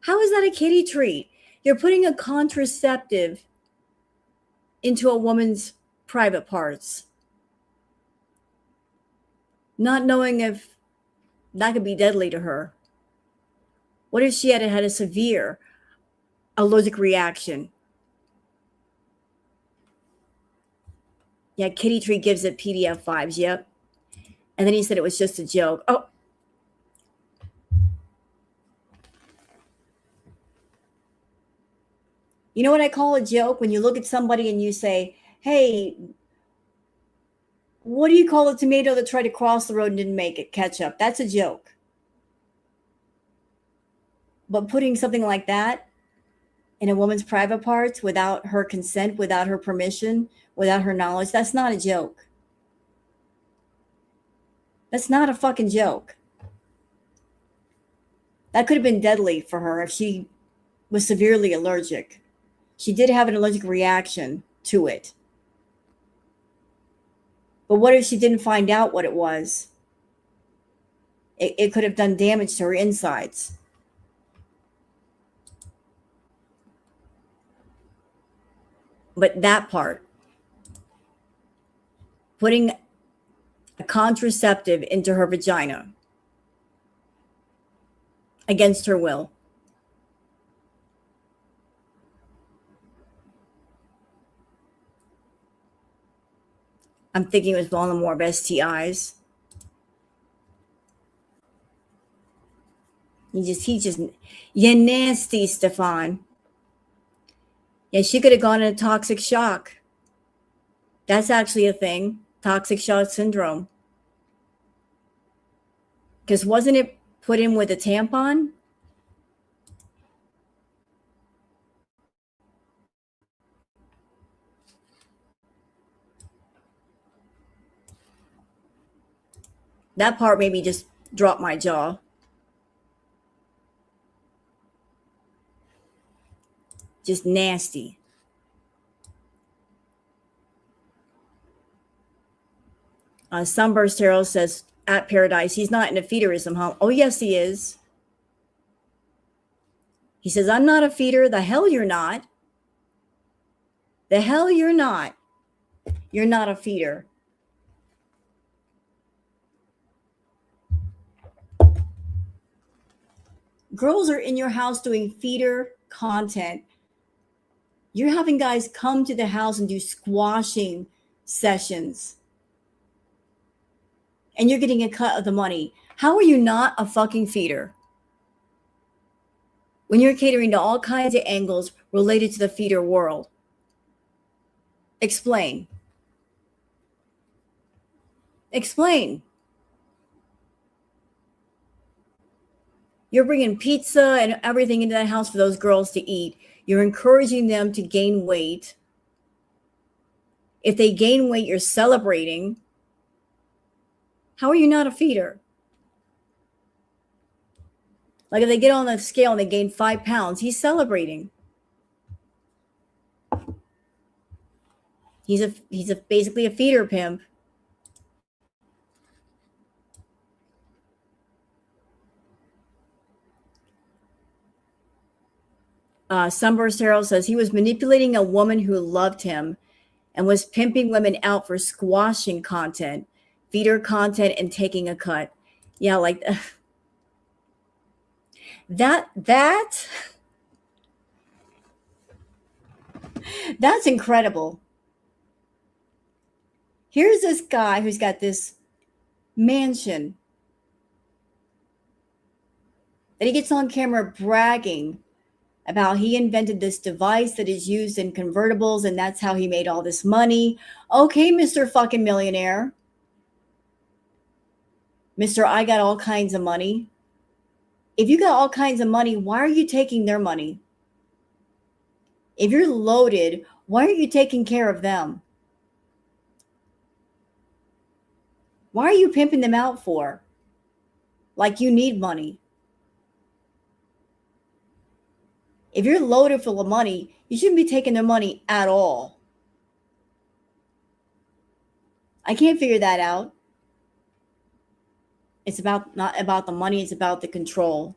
How is that a kitty treat? You're putting a contraceptive into a woman's private parts, not knowing if that could be deadly to her. What if she had a severe allergic reaction? Yeah, kitty treat gives it PDF vibes. Yep. And then he said it was just a joke. Oh. You know what I call a joke? When you look at somebody and you say, hey, what do you call a tomato that tried to cross the road and didn't make it? Ketchup. That's a joke. But putting something like that in a woman's private parts without her consent, without her permission, without her knowledge, that's not a joke. That's not a fucking joke. That could have been deadly for her if she was severely allergic. She did have an allergic reaction to it. But what if she didn't find out what it was? It could have done damage to her insides. But that part, putting a contraceptive into her vagina against her will. I'm thinking it was one of the more of STIs. You're nasty, Stefan. Yeah, she could have gone into toxic shock. That's actually a thing, toxic shock syndrome. Because wasn't it put in with a tampon? That part made me just drop my jaw. Just nasty. Sunburst Harold says, at Pearadise, he's not into feederism, huh? Oh, yes, he is. He says, I'm not a feeder. The hell you're not. The hell you're not. You're not a feeder. Girls are in your house doing feeder content. You're having guys come to the house and do squashing sessions. And you're getting a cut of the money. How are you not a fucking feeder? When you're catering to all kinds of angles related to the feeder world. Explain. Explain. You're bringing pizza and everything into that house for those girls to eat. You're encouraging them to gain weight. If they gain weight, you're celebrating. How are you not a feeder? Like if they get on the scale and they gain 5 pounds, he's celebrating. He's basically a feeder pimp. Sunburst Herald says he was manipulating a woman who loved him and was pimping women out for squashing content, feeder content, and taking a cut. Yeah, like that's incredible. Here's this guy who's got this mansion that he gets on camera bragging about he invented this device that is used in convertibles and that's how he made all this money. Okay, Mr. fucking millionaire. Mr. I got all kinds of money. If you got all kinds of money, why are you taking their money? If you're loaded, why aren't you taking care of them? Why are you pimping them out for? Like you need money. If you're loaded full of money, you shouldn't be taking their money at all. I can't figure that out. It's not about the money, it's about the control.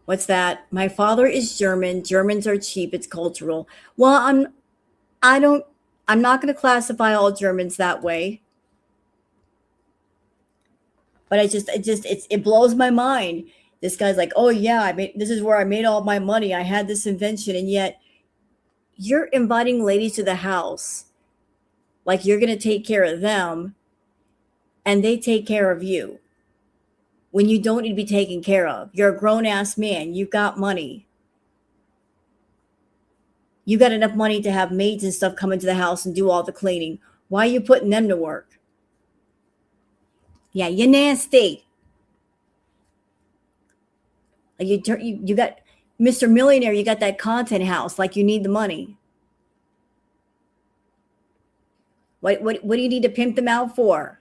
What's that? My father is German. Germans are cheap. It's cultural. Well, I'm not going to classify all Germans that way. But it blows my mind. This guy's like, oh yeah, this is where I made all my money. I had this invention. And yet you're inviting ladies to the house. Like you're going to take care of them and they take care of you when you don't need to be taken care of. You're a grown-ass man. You've got money. You got enough money to have maids and stuff come into the house and do all the cleaning. Why are you putting them to work? Yeah, you're nasty. Like you got Mr. Millionaire, you got that content house, like you need the money. What do you need to pimp them out for?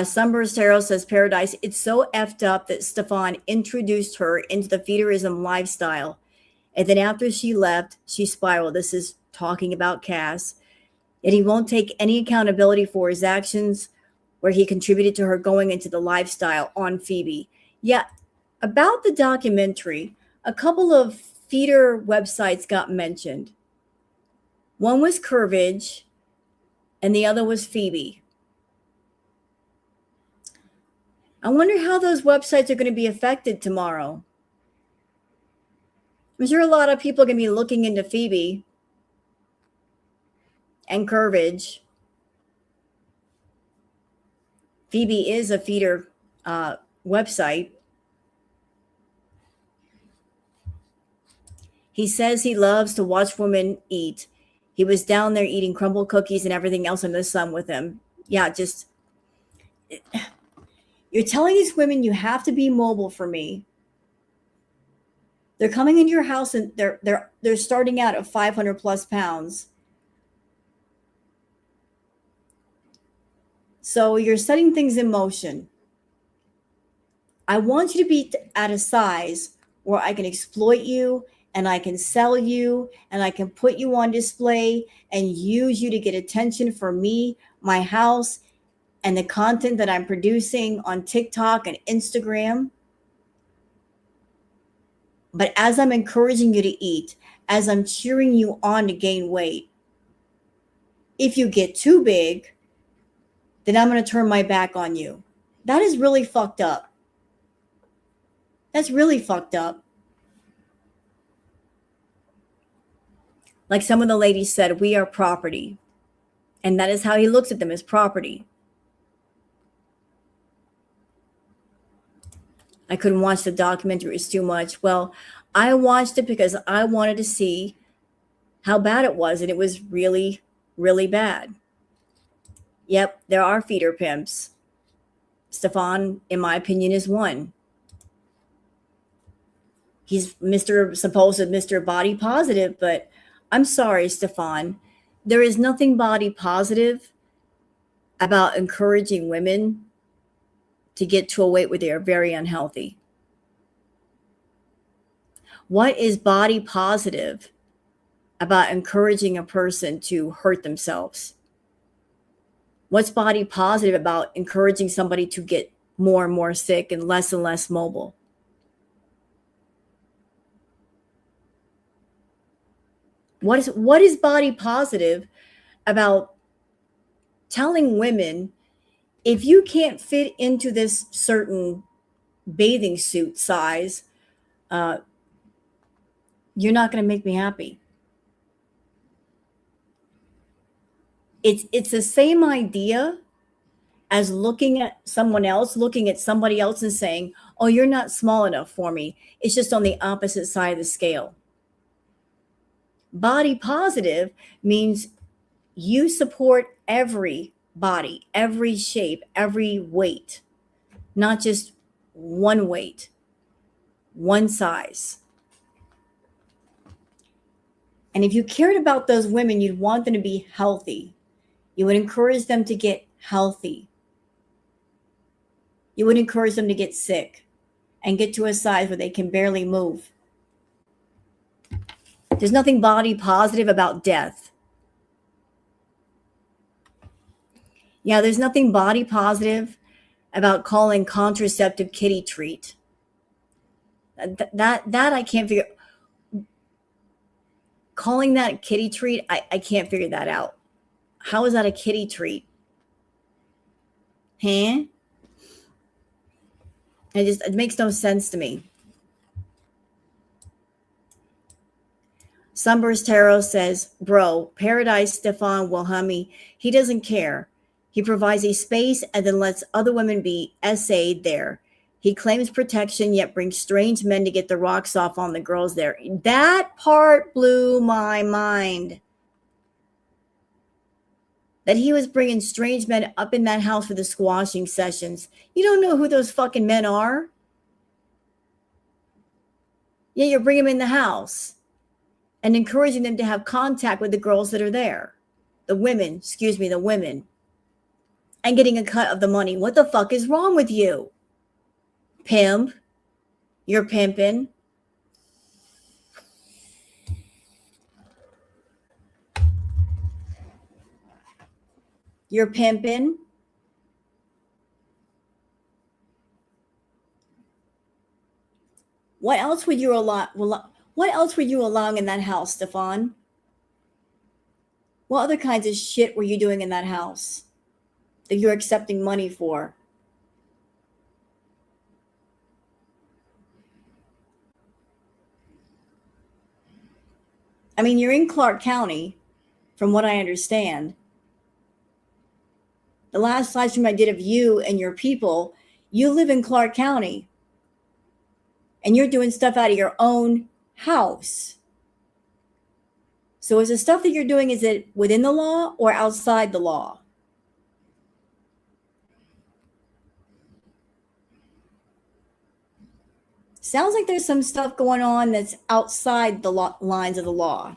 Sunburst Tarot says, Pearadise, it's so effed up that Stefan introduced her into the feederism lifestyle. And then after she left, she spiraled. This is talking about Cass. And he won't take any accountability for his actions where he contributed to her going into the lifestyle on Phoebe. Yeah, about the documentary, a couple of feeder websites got mentioned. One was Curvage and the other was Phoebe. I wonder how those websites are going to be affected tomorrow. I'm sure a lot of people are going to be looking into Phoebe and Curvage. Phoebe is a feeder website. He says he loves to watch women eat. He was down there eating crumble cookies and everything else under the sun with him. Yeah, you're telling these women you have to be mobile for me. They're coming into your house and they're starting out at 500 plus pounds. So you're setting things in motion. I want you to be at a size where I can exploit you and I can sell you and I can put you on display and use you to get attention for me, my house, and the content that I'm producing on TikTok and Instagram. But as I'm encouraging you to eat, as I'm cheering you on to gain weight, if you get too big, then I'm going to turn my back on you. That is really fucked up. That's really fucked up. Like some of the ladies said, we are property. And that is how he looks at them, as property. I couldn't watch the documentary. It was too much. Well, I watched it because I wanted to see how bad it was. And it was really, really bad. Yep, there are feeder pimps. Stefan, in my opinion, is one. He's supposed Mr. Body Positive, but I'm sorry, Stefan. There is nothing body positive about encouraging women to get to a weight where they are very unhealthy. What is body positive about encouraging a person to hurt themselves? What's body positive about encouraging somebody to get more and more sick and less mobile? What is body positive about telling women, if you can't fit into this certain bathing suit size, uh, you're not going to make me happy? It's the same idea as looking at someone else, looking at somebody else and saying, "Oh, you're not small enough for me." It's just on the opposite side of the scale. Body positive means you support every body, every shape, every weight, not just one weight, one size. And if you cared about those women, you'd want them to be healthy. You would encourage them to get healthy. You would encourage them to get sick and get to a size where they can barely move. There's nothing body positive about death. Yeah, there's nothing body positive about calling contraceptive kitty treat. That I can't figure. Calling that kitty treat, I can't figure that out. How is that a kitty treat? Huh? It makes no sense to me. Sunburst Tarot says, bro, Pearadise Stefan Wilhelmi, he doesn't care. He provides a space and then lets other women be essayed there. He claims protection, yet brings strange men to get the rocks off on the girls there. That part blew my mind. That he was bringing strange men up in that house for the squashing sessions. You don't know who those fucking men are. Yeah, you're bringing them in the house and encouraging them to have contact with the girls that are there. The women, and getting a cut of the money. What the fuck is wrong with you? Pimp. You're pimping. You're pimping. What else would you allow? What else were you allowing in that house, Stefan? What other kinds of shit were you doing in that house that you're accepting money for? I mean, you're in Clark County, from what I understand. The last live stream I did of you and your people, you live in Clark County. And you're doing stuff out of your own house. So is the stuff that you're doing, is it within the law or outside the law? Sounds like there's some stuff going on that's outside the lines of the law.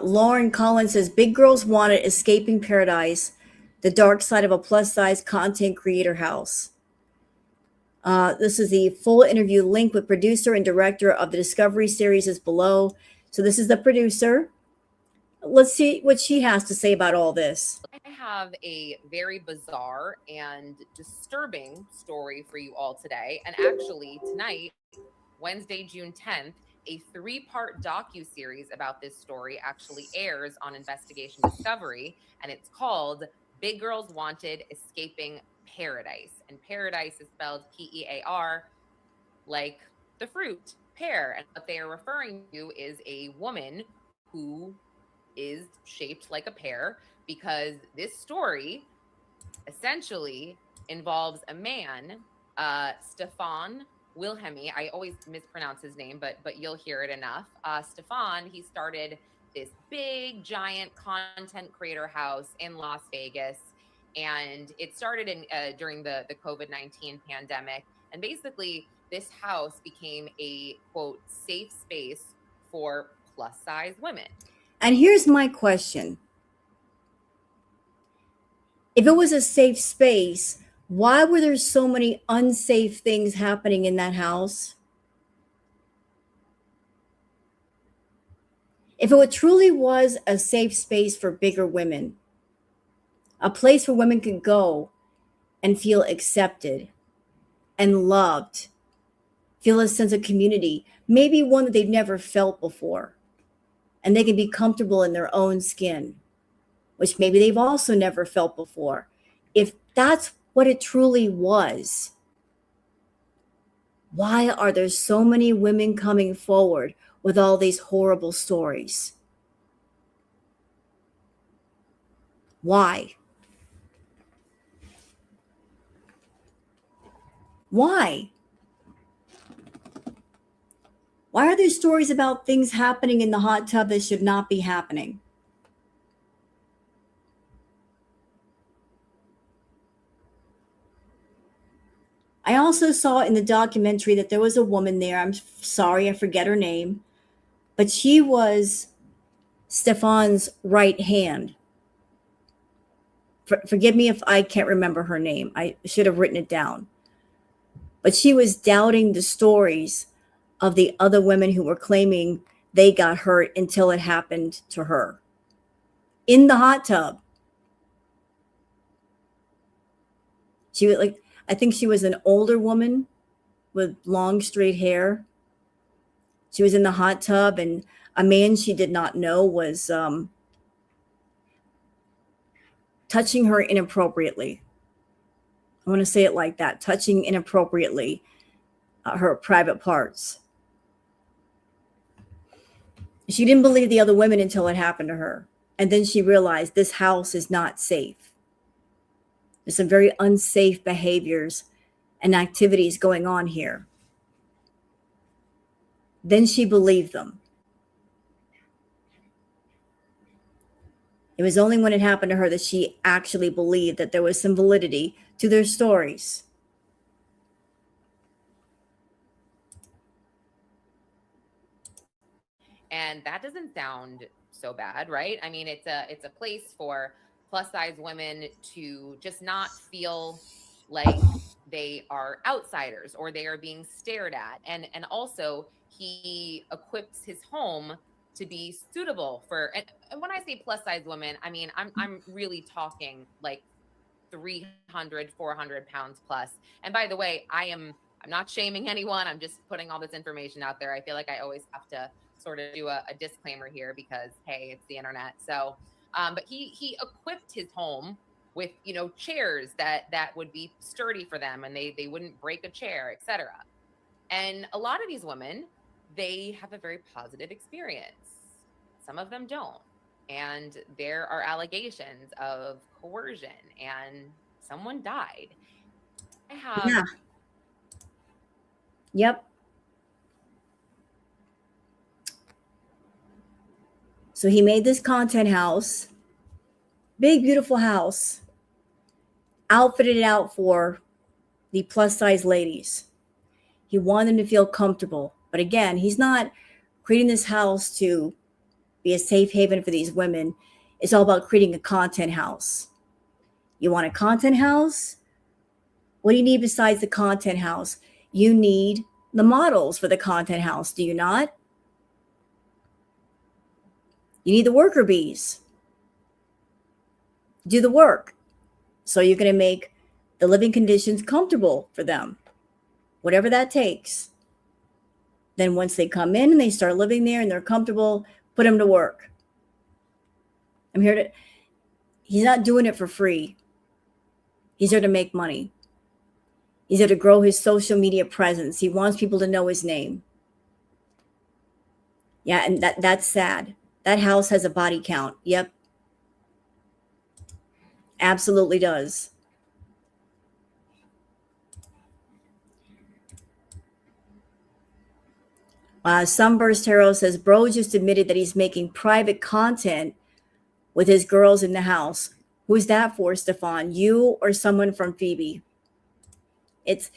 Lauren Collins says, big girls wanted escaping paradise, the dark side of a plus size content creator house. This is the full interview link with producer and director of the Discovery series is below. So this is the producer. Let's see what she has to say about all this. I have a very bizarre and disturbing story for you all today. And actually tonight, Wednesday, June 10th, a 3-part docu-series about this story actually airs on Investigation Discovery, and it's called Big Girls Wanted Escaping Pearadise. And Pearadise is spelled P-E-A-R, like the fruit, pear. And what they are referring to is a woman who is shaped like a pear, because this story essentially involves a man, Stefan Wilhelmi. I always mispronounce his name, but you'll hear it enough. Stefan, he started this big, giant content creator house in Las Vegas, and it started in during the COVID-19 pandemic. And basically, this house became a, quote, safe space for plus-size women. And here's my question. If it was a safe space, Why were there so many unsafe things happening in that house? If it truly was a safe space for bigger women, a place where women could go and feel accepted and loved, feel a sense of community, maybe one that they've never felt before, and they can be comfortable in their own skin, which maybe they've also never felt before. If that's what it truly was, why are there so many women coming forward with all these horrible stories? Why? Why? Why are there stories about things happening in the hot tub that should not be happening? I also saw in the documentary that there was a woman there. I'm sorry, I forget her name, but she was Stefan's right hand. Forgive me if I can't remember her name. I should have written it down. But she was doubting the stories of the other women who were claiming they got hurt until it happened to her in the hot tub. She was like, I think she was an older woman with long straight hair. She was in the hot tub, and a man she did not know was touching her inappropriately. I want to say it like that, touching inappropriately her private parts. She didn't believe the other women until it happened to her. And then she realized this house is not safe. There's some very unsafe behaviors and activities going on here. Then she believed them. It was only when it happened to her that she actually believed that there was some validity to their stories. And that doesn't sound so bad, right? I mean, it's a place for plus size women to just not feel like they are outsiders or they are being stared at. And also he equips his home to be suitable for, and when I say plus size women, I mean I'm really talking like 300, 400 pounds plus. And by the way, I'm not shaming anyone. I'm just putting all this information out there. I feel like I always have to sort of do a disclaimer here because hey, it's the internet. So but he equipped his home with, you know, chairs that would be sturdy for them and they wouldn't break a chair, etc. And a lot of these women, they have a very positive experience. Some of them don't. And there are allegations of coercion and someone died. I have Yeah. Yep. So he made this content house, big, beautiful house, outfitted it out for the plus size ladies. He wanted them to feel comfortable. But again, he's not creating this house to be a safe haven for these women. It's all about creating a content house. You want a content house? What do you need besides the content house? You need the models for the content house, do you not? You need the worker bees. Do the work. So you're going to make the living conditions comfortable for them, whatever that takes. Then once they come in and they start living there and they're comfortable, put them to work. He's not doing it for free. He's there to make money. He's there to grow his social media presence. He wants people to know his name. Yeah, and that's sad. That house has a body count. Yep. Absolutely does. Sunburst Tarot says, bro just admitted that he's making private content with his girls in the house. Who's that for, Stefan? You or someone from Phoebe? It's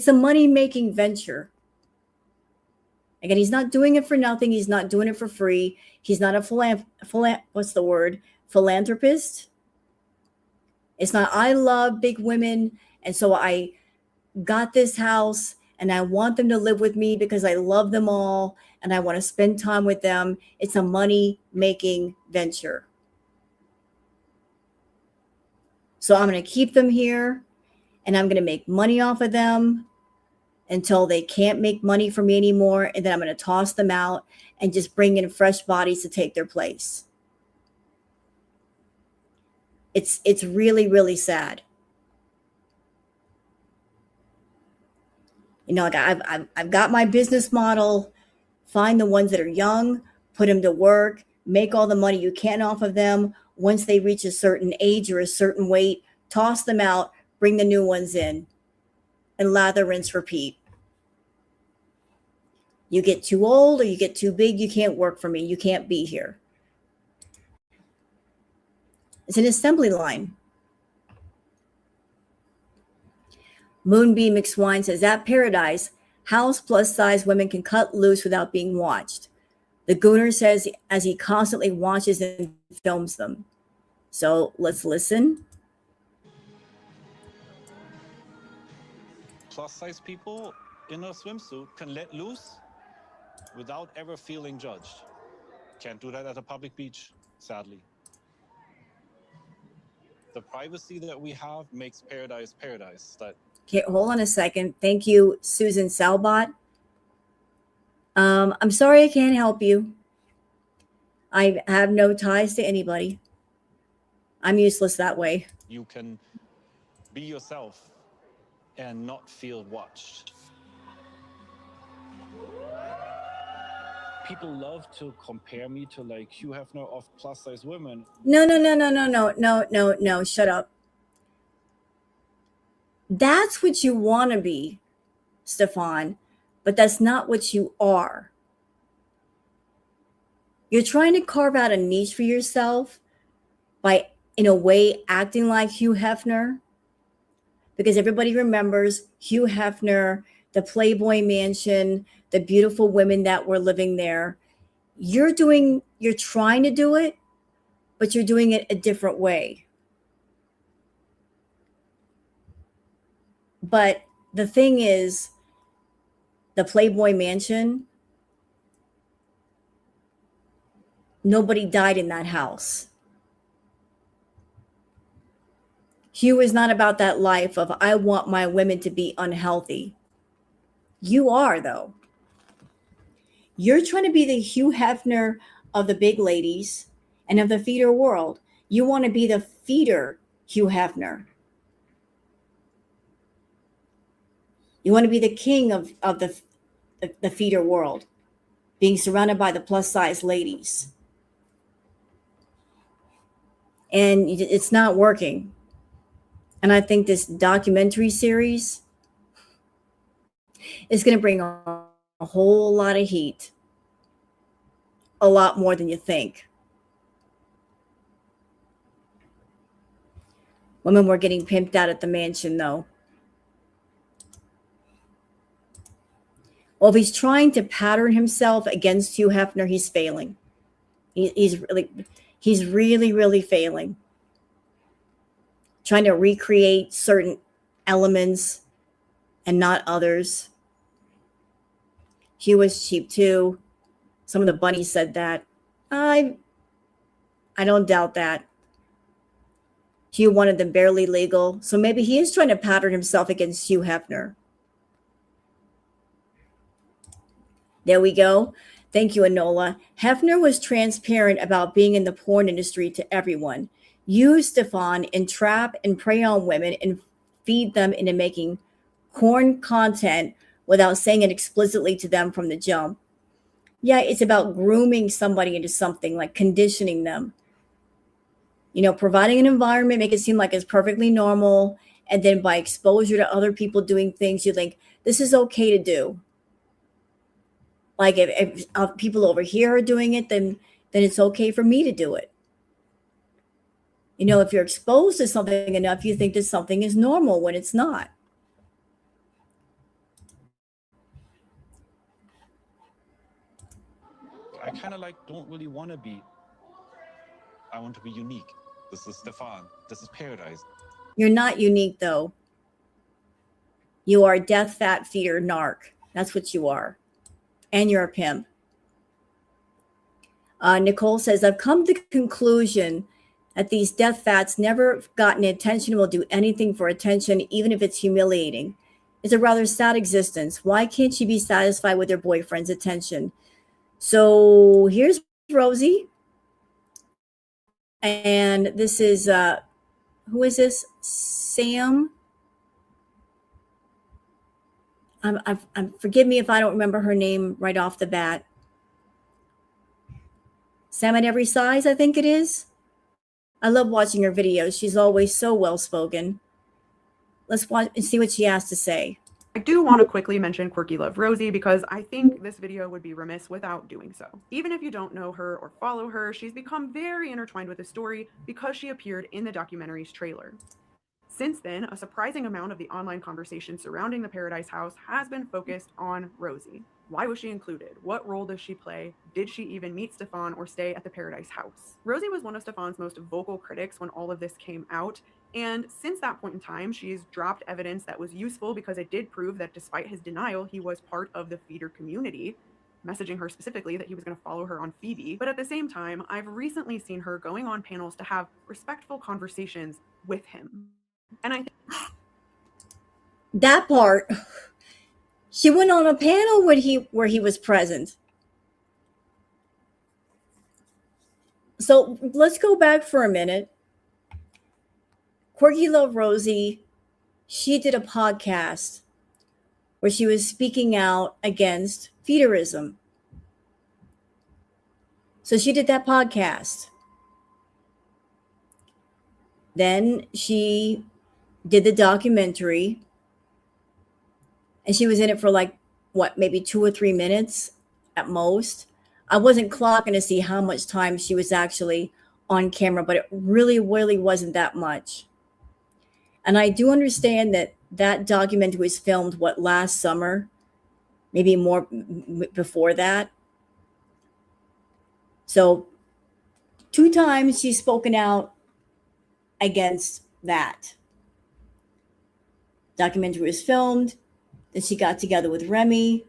a money-making venture. Again, he's not doing it for nothing. He's not doing it for free. He's not a philanthropist. It's not, I love big women And so I got this house and I want them to live with me because I love them all and I want to spend time with them. It's a money making venture. So I'm going to keep them here and I'm going to make money off of them until they can't make money for me anymore. And then I'm going to toss them out and just bring in fresh bodies to take their place. It's really, really sad. Like I've got my business model. Find the ones that are young, put them to work, make all the money you can off of them. Once they reach a certain age or a certain weight, toss them out, bring the new ones in, and lather, rinse, repeat. You get too old or you get too big, you can't work for me. You can't be here. It's an assembly line. Moonbeam McSwine says, at Pearadise, house plus size women can cut loose without being watched. The Gooner says as he constantly watches and films them. So let's listen. Plus size people in a swimsuit can let loose without ever feeling judged. Can't do that at a public beach, sadly. The privacy that we have makes Pearadise Pearadise. Okay, hold on a second. Thank you, Susan Salbot. I'm sorry I can't help you. I have no ties to anybody. I'm useless that way. You can be yourself and not feel watched. People love to compare me to like Hugh Hefner of plus size women. No. Shut up. That's what you want to be, Stefan, but that's not what you are. You're trying to carve out a niche for yourself by, in a way, acting like Hugh Hefner, because everybody remembers Hugh Hefner, the Playboy Mansion, the beautiful women that were living there. You're trying to do it, but you're doing it a different way. But the thing is, the Playboy Mansion, nobody died in that house. Hugh is not about that life of, I want my women to be unhealthy. You are, though. You're trying to be the Hugh Hefner of the big ladies and of the feeder world. You want to be the feeder Hugh Hefner. You want to be the king of the feeder world, being surrounded by the plus size ladies. And it's not working. And I think this documentary series is going to bring a whole lot of heat. A lot more than you think. Women were getting pimped out at the mansion, though. Well, if he's trying to pattern himself against Hugh Hefner, he's failing. He's really, really failing. Trying to recreate certain elements and not others. Hugh was cheap too. Some of the bunnies said that. I don't doubt that. Hugh wanted them barely legal, so maybe he is trying to pattern himself against Hugh Hefner. There we go. Thank you, Enola. Hefner was transparent about being in the porn industry to everyone. You, Stefan, entrap and prey on women and feed them into making porn content without saying it explicitly to them from the jump. Yeah, it's about grooming somebody into something, like conditioning them. Providing an environment, make it seem like it's perfectly normal. And then by exposure to other people doing things, you think, this is okay to do. Like if people over here are doing it, then it's okay for me to do it. If you're exposed to something enough, you think that something is normal when it's not. I kind of don't really want to be. I want to be unique. This is Stefan. This is Pearadise. You're not unique, though. You are a death, fat, feeder narc. That's what you are. And you're a pimp. Nicole says, I've come to the conclusion that these death fats never gotten attention will do anything for attention, even if it's humiliating. It's a rather sad existence. Why can't she be satisfied with her boyfriend's attention? So here's Rosie. And this is, who is this? Sam. Forgive me if I don't remember her name right off the bat. Sam at Every Size, I think it is. I love watching her videos. She's always so well spoken. Let's watch and see what she has to say. I do want to quickly mention Quirky Love Rosie because I think this video would be remiss without doing so. Even if you don't know her or follow her, she's become very intertwined with the story because she appeared in the documentary's trailer. Since then, a surprising amount of the online conversation surrounding the Pearadise house has been focused on Rosie. Why was she included? What role does she play? Did she even meet Stefan or stay at the Pearadise house? Rosie was one of Stefan's most vocal critics when all of this came out, and since that point in time, she's dropped evidence that was useful because it did prove that despite his denial, he was part of the feeder community, messaging her specifically that he was going to follow her on Phoebe. But at the same time, I've recently seen her going on panels to have respectful conversations with him. And I think that part, she went on a panel where he was present. So let's go back for a minute. Quirky Love Rosie, she did a podcast where she was speaking out against feederism. So she did that podcast. Then she did the documentary, and she was in it for like, what, maybe 2 or 3 minutes at most. I wasn't clocking to see how much time she was actually on camera, but it really wasn't that much. And I do understand that that documentary was filmed, what, last summer, maybe more before that. So 2 times she's spoken out against that. Documentary was filmed. Then she got together with Remy,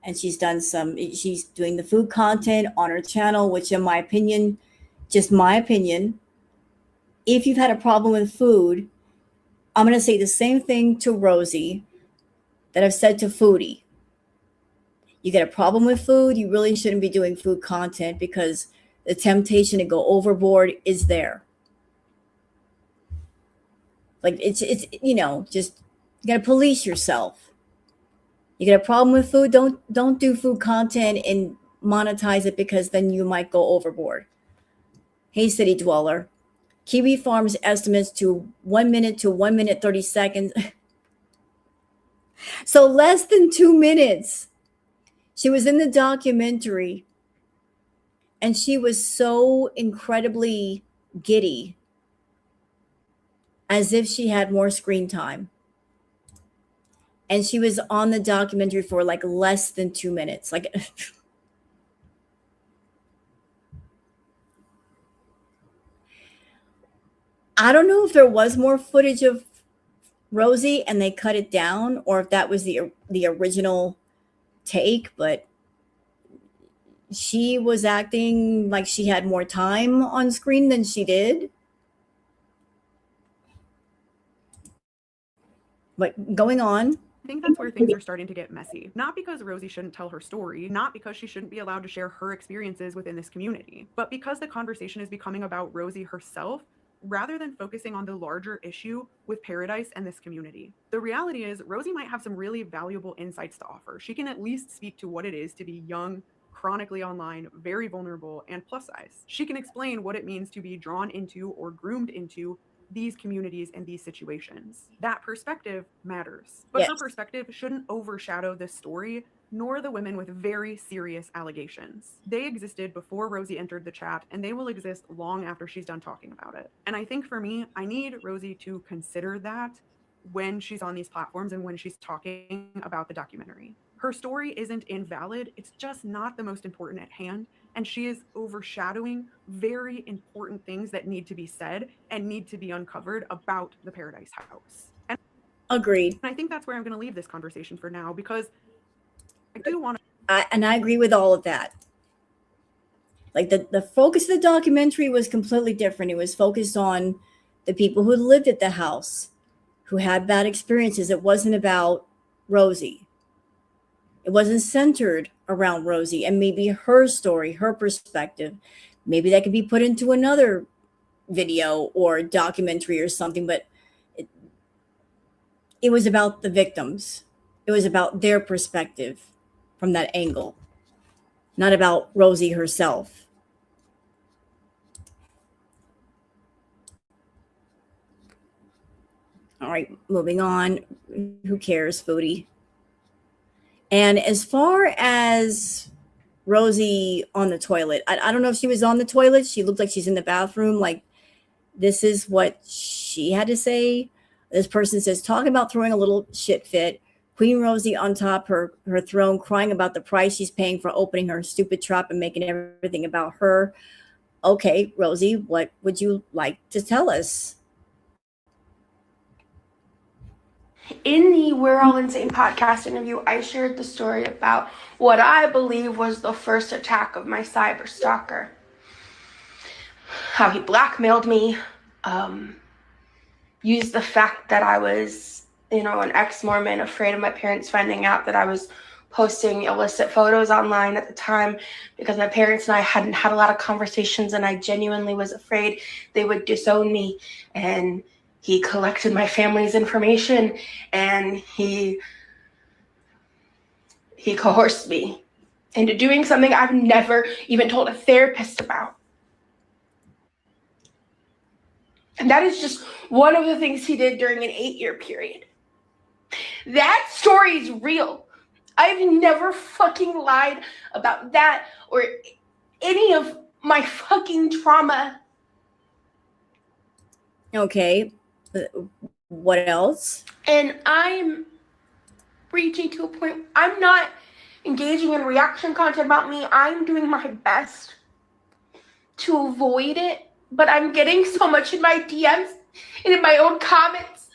and she's doing the food content on her channel, which in my opinion, just my opinion, if you've had a problem with food, I'm going to say the same thing to Rosie that I've said to Foodie. You get a problem with food, you really shouldn't be doing food content because the temptation to go overboard is there. Like it's just you got to police yourself. You get a problem with food, don't do food content and monetize it because then you might go overboard. Hey, City Dweller. Kiwi Farms estimates to 1 minute to 1 minute 30 seconds. So less than 2 minutes. She was in the documentary and she was so incredibly giddy, as if she had more screen time. And she was on the documentary for like less than 2 minutes. Like, I don't know if there was more footage of Rosie and they cut it down, or if that was the original take, but she was acting like she had more time on screen than she did. But going on. I think that's where things are starting to get messy. Not because Rosie shouldn't tell her story, not because she shouldn't be allowed to share her experiences within this community, but because the conversation is becoming about Rosie herself rather than focusing on the larger issue with Pearadise and this community. The reality is Rosie might have some really valuable insights to offer. She can at least speak to what it is to be young, chronically online, very vulnerable, and plus size. She can explain what it means to be drawn into or groomed into these communities and these situations. That perspective matters. But her perspective shouldn't overshadow this story, nor the women with very serious allegations. They existed before Rosie entered the chat, and they will exist long after she's done talking about it. And I think for me, I need Rosie to consider that when she's on these platforms and when she's talking about the documentary. Her story isn't invalid, it's just not the most important at hand, and she is overshadowing very important things that need to be said and need to be uncovered about the Pearadise house. Agreed. And I think that's where I'm going to leave this conversation for now, because I do want to. And I agree with all of that. Like the focus of the documentary was completely different. It was focused on the people who lived at the house, who had bad experiences. It wasn't about Rosie. It wasn't centered around Rosie and maybe her story, her perspective. Maybe that could be put into another video or documentary or something, but it was about the victims. It was about their perspective from that angle, not about Rosie herself. All right, moving on. Who cares, Foodie? And as far as Rosie on the toilet, I don't know if she was on the toilet. She looked like she's in the bathroom. Like, this is what she had to say. This person says, talking about throwing a little shit fit. Queen Rosie on top her throne, crying about the price she's paying for opening her stupid trap and making everything about her. Okay, Rosie, what would you like to tell us? In the We're All Insane podcast interview, I shared the story about what I believe was the first attack of my cyber stalker. How he blackmailed me, used the fact that I was, an ex-Mormon, afraid of my parents finding out that I was posting illicit photos online at the time, because my parents and I hadn't had a lot of conversations, and I genuinely was afraid they would disown me. And he collected my family's information, and he coerced me into doing something I've never even told a therapist about. And that is just one of the things he did during an 8-year period. That story is real. I've never fucking lied about that or any of my fucking trauma. Okay, what else? And I'm reaching to a point, I'm not engaging in reaction content about me. I'm doing my best to avoid it, but I'm getting so much in my DMs and in my own comments.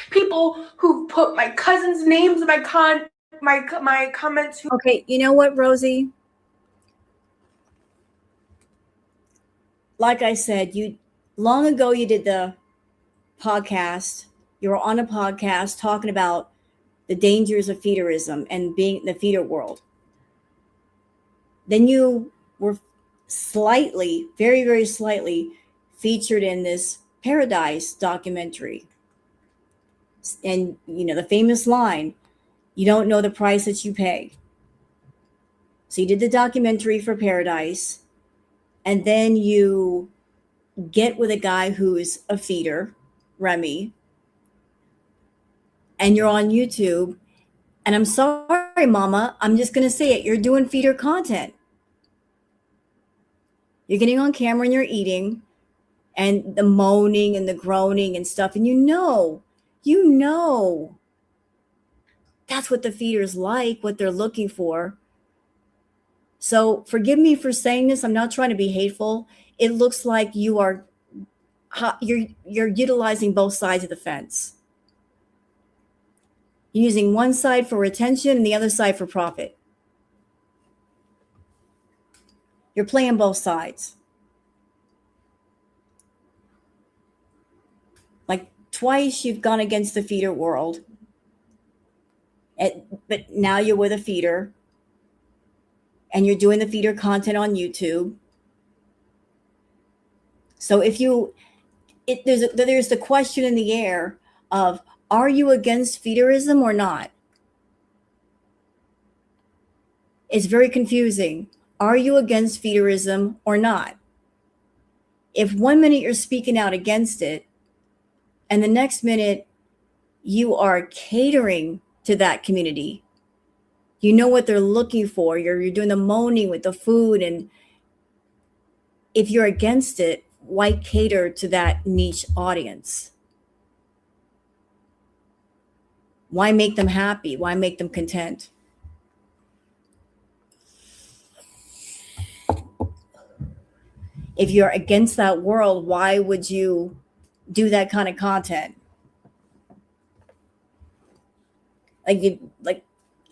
People who put my cousin's names in my comments. Okay, you know what, Rosie? Like I said, long ago you did the podcast. You were on a podcast talking about the dangers of feederism and being in the feeder world. Then you were slightly, very, very slightly featured in this Pearadise documentary. And, the famous line, you don't know the price that you pay. So you did the documentary for Pearadise, and then you get with a guy who's a feeder, Remy, and you're on YouTube. And I'm sorry, Mama, I'm just going to say it. You're doing feeder content. You're getting on camera and you're eating, and the moaning and the groaning and stuff. And you know, that's what the feeder's like, what they're looking for. So forgive me for saying this. I'm not trying to be hateful. It looks like you're utilizing both sides of the fence. You're using one side for retention and the other side for profit. You're playing both sides. Like twice you've gone against the feeder world. But now you're with a feeder. And you're doing the feeder content on YouTube. So there's the question in the air of, are you against feederism or not? It's very confusing. Are you against feederism or not? If 1 minute you're speaking out against it, and the next minute you are catering to that community, you know what they're looking for. You're doing the moaning with the food. And if you're against it, why cater to that niche audience? Why make them happy? Why make them content? If you're against that world, why would you do that kind of content? Like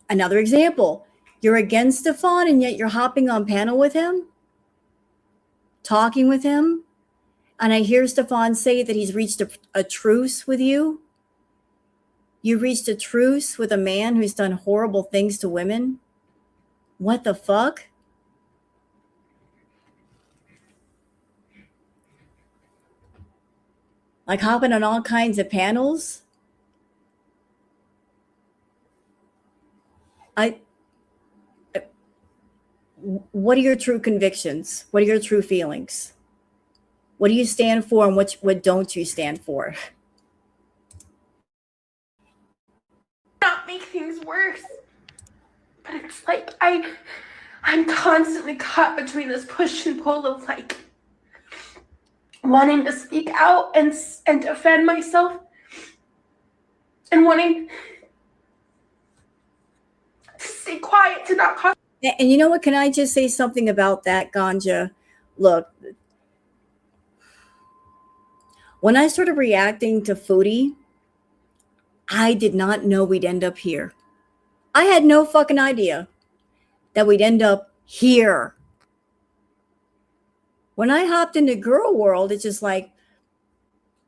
another example, you're against Stefan and yet you're hopping on panel with him, talking with him. And I hear Stefan say that he's reached a truce with you. You reached a truce with a man who's done horrible things to women. What the fuck? Like hopping on all kinds of panels. What are your true convictions? What are your true feelings? What do you stand for and what don't you stand for? Not make things worse. But it's like I'm constantly caught between this push and pull of like wanting to speak out and defend myself and wanting to stay quiet to not cause. And you know what? Can I just say something about that, Ganja? Look, when I started reacting to Foodie, I did not know we'd end up here. I had no fucking idea that we'd end up here. When I hopped into Girl World, it's just like,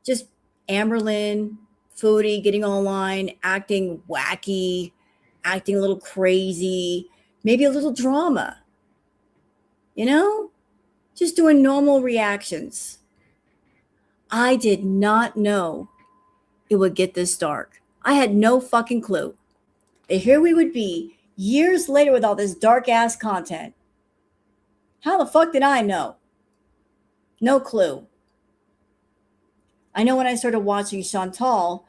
just Amberlynn, Foodie getting online, acting wacky, acting a little crazy, maybe a little drama. You know? Just doing normal reactions. I did not know it would get this dark. I had no fucking clue. And here we would be years later with all this dark ass content. How the fuck did I know? No clue. I know when I started watching Chantal,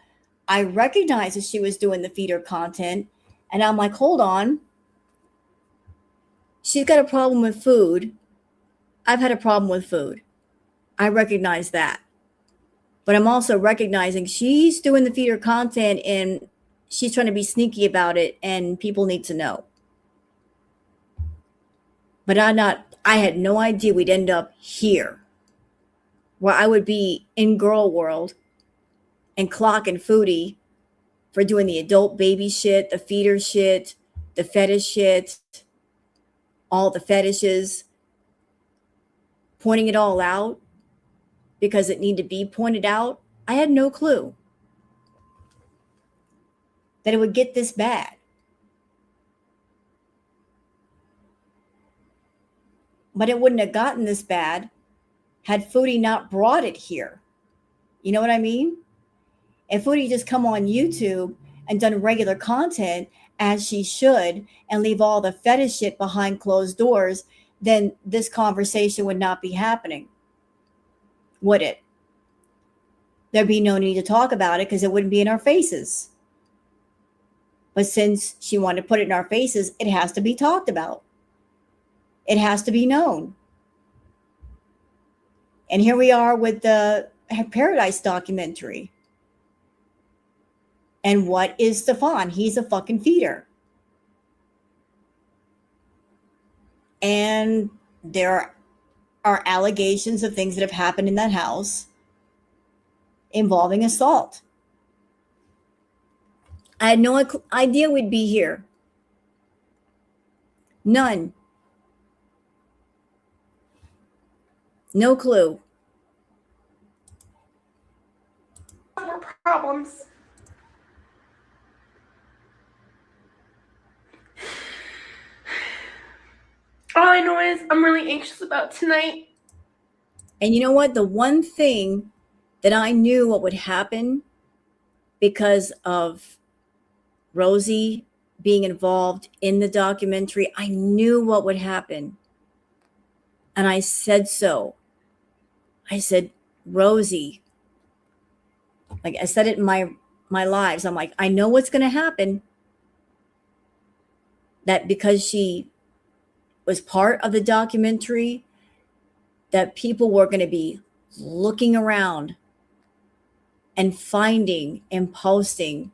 I recognized that she was doing the feeder content. And I'm like, hold on. She's got a problem with food. I've had a problem with food. I recognize that. But I'm also recognizing she's doing the feeder content and she's trying to be sneaky about it and people need to know. But I had no idea we'd end up here, where I would be in Girl World and clocking Foodie for doing the adult baby shit, the feeder shit, the fetish shit, all the fetishes, pointing it all out because it needed to be pointed out. I had no clue that it would get this bad. But it wouldn't have gotten this bad had Foodie not brought it here. You know what I mean? If Foodie just come on YouTube and done regular content as she should and leave all the fetish shit behind closed doors, then this conversation would not be happening. Would it? There'd be no need to talk about it because it wouldn't be in our faces. But since she wanted to put it in our faces, it has to be talked about. It has to be known. And here we are with the Pearadise documentary. And what is Stefan? He's a fucking feeder. And there are allegations of things that have happened in that house involving assault. I had no idea we'd be here. None. No clue. More problems. All I know is I'm really anxious about tonight. And you know what? The one thing that I knew what would happen because of Rosie being involved in the documentary, I knew what would happen. And I said so. I said, Rosie, like I said it in my lives. I'm like, I know what's going to happen. That because she was part of the documentary, that people were going to be looking around and finding and posting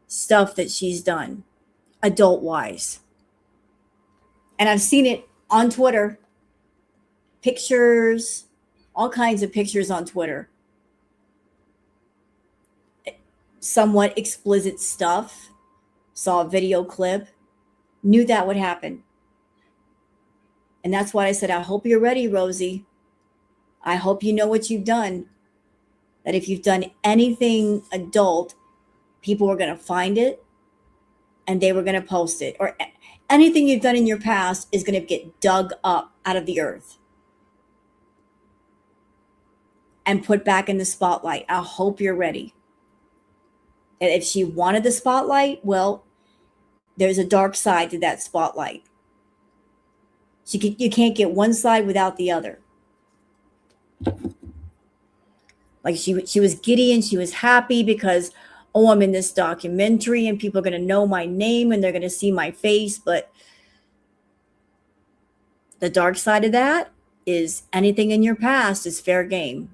stuff that she's done adult wise. And I've seen it on Twitter, pictures, all kinds of pictures on Twitter, somewhat explicit stuff, saw a video clip, knew that would happen. And that's why I said, I hope you're ready, Rosie. I hope you know what you've done. That if you've done anything adult, people were going to find it and they were going to post it. Or anything you've done in your past is going to get dug up out of the earth and put back in the spotlight. I hope you're ready. And if she wanted the spotlight, well, there's a dark side to that spotlight. You can't get one side without the other. Like she was giddy and she was happy because, oh, I'm in this documentary and people are going to know my name and they're going to see my face. But the dark side of that is anything in your past is fair game.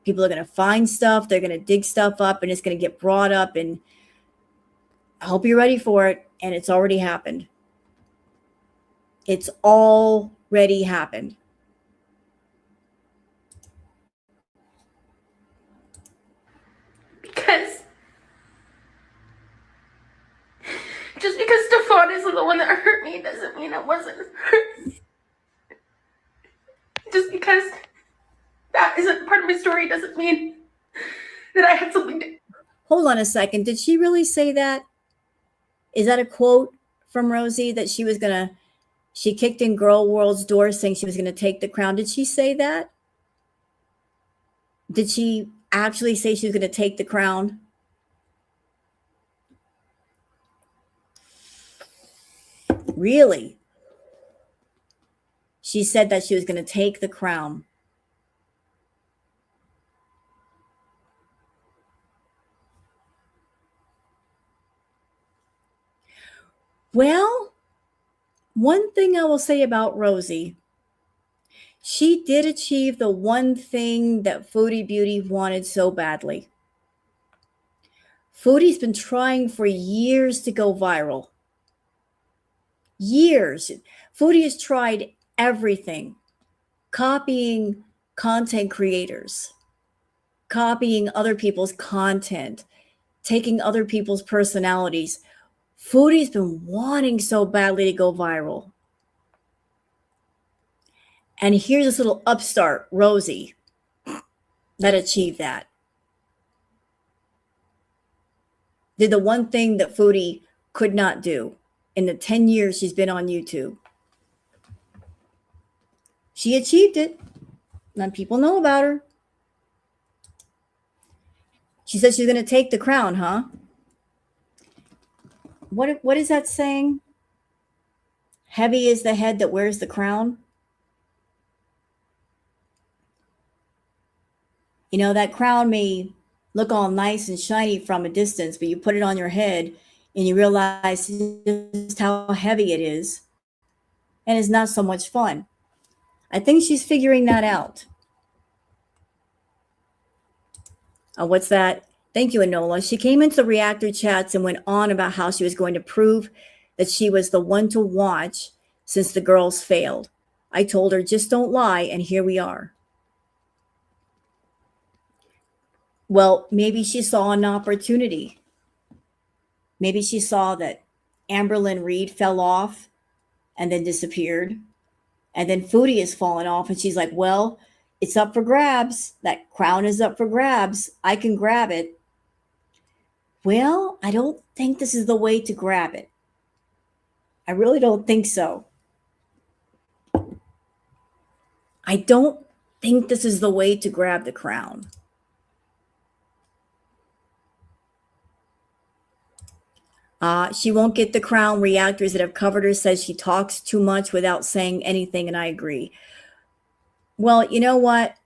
People are going to find stuff. They're going to dig stuff up and it's going to get brought up. And I hope you're ready for it. And it's already happened. It's already happened. Because just because Stefan isn't the one that hurt me doesn't mean I wasn't hurt. Just because that isn't part of my story doesn't mean that I had something to... Hold on a second. Did she really say that? Is that a quote from Rosie that she kicked in Girl World's door saying she was going to take the crown? Did she say that? Did she actually say she was going to take the crown? Really? She said that she was going to take the crown. Well, one thing I will say about Rosie, she did achieve the one thing that Foodie Beauty wanted so badly. Foodie's been trying for years to go viral. Years. Foodie has tried everything. Copying content creators, copying other people's content, taking other people's personalities. Foodie's been wanting so badly to go viral. And here's this little upstart, Rosie, that achieved that. Did the one thing that Foodie could not do in the 10 years she's been on YouTube. She achieved it. And people know about her. She said she's going to take the crown, huh? What is that saying? Heavy is the head that wears the crown. You know, that crown may look all nice and shiny from a distance, but you put it on your head and you realize just how heavy it is. And it's not so much fun. I think she's figuring that out. What's that? Thank you, Enola. She came into the reactor chats and went on about how she was going to prove that she was the one to watch since the girls failed. I told her, just don't lie, and here we are. Well, maybe she saw an opportunity. Maybe she saw that Amberlynn Reed fell off and then disappeared. And then Foodie has fallen off. And she's like, well, it's up for grabs. That crown is up for grabs. I can grab it. Well, I don't think this is the way to grab it. I really don't think so. I don't think this is the way to grab the crown. She won't get the crown. Reactors that have covered her says she talks too much without saying anything, and I agree. Well, you know what?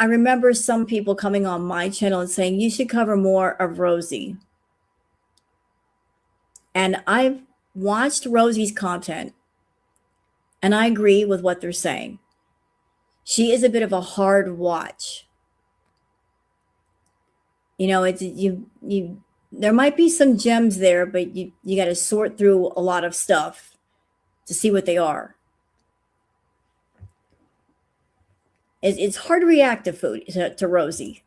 I remember some people coming on my channel and saying, you should cover more of Rosie. And I've watched Rosie's content, and I agree with what they're saying. She is a bit of a hard watch. You know, it's there might be some gems there, but you got to sort through a lot of stuff to see what they are. It's hard to react to Rosie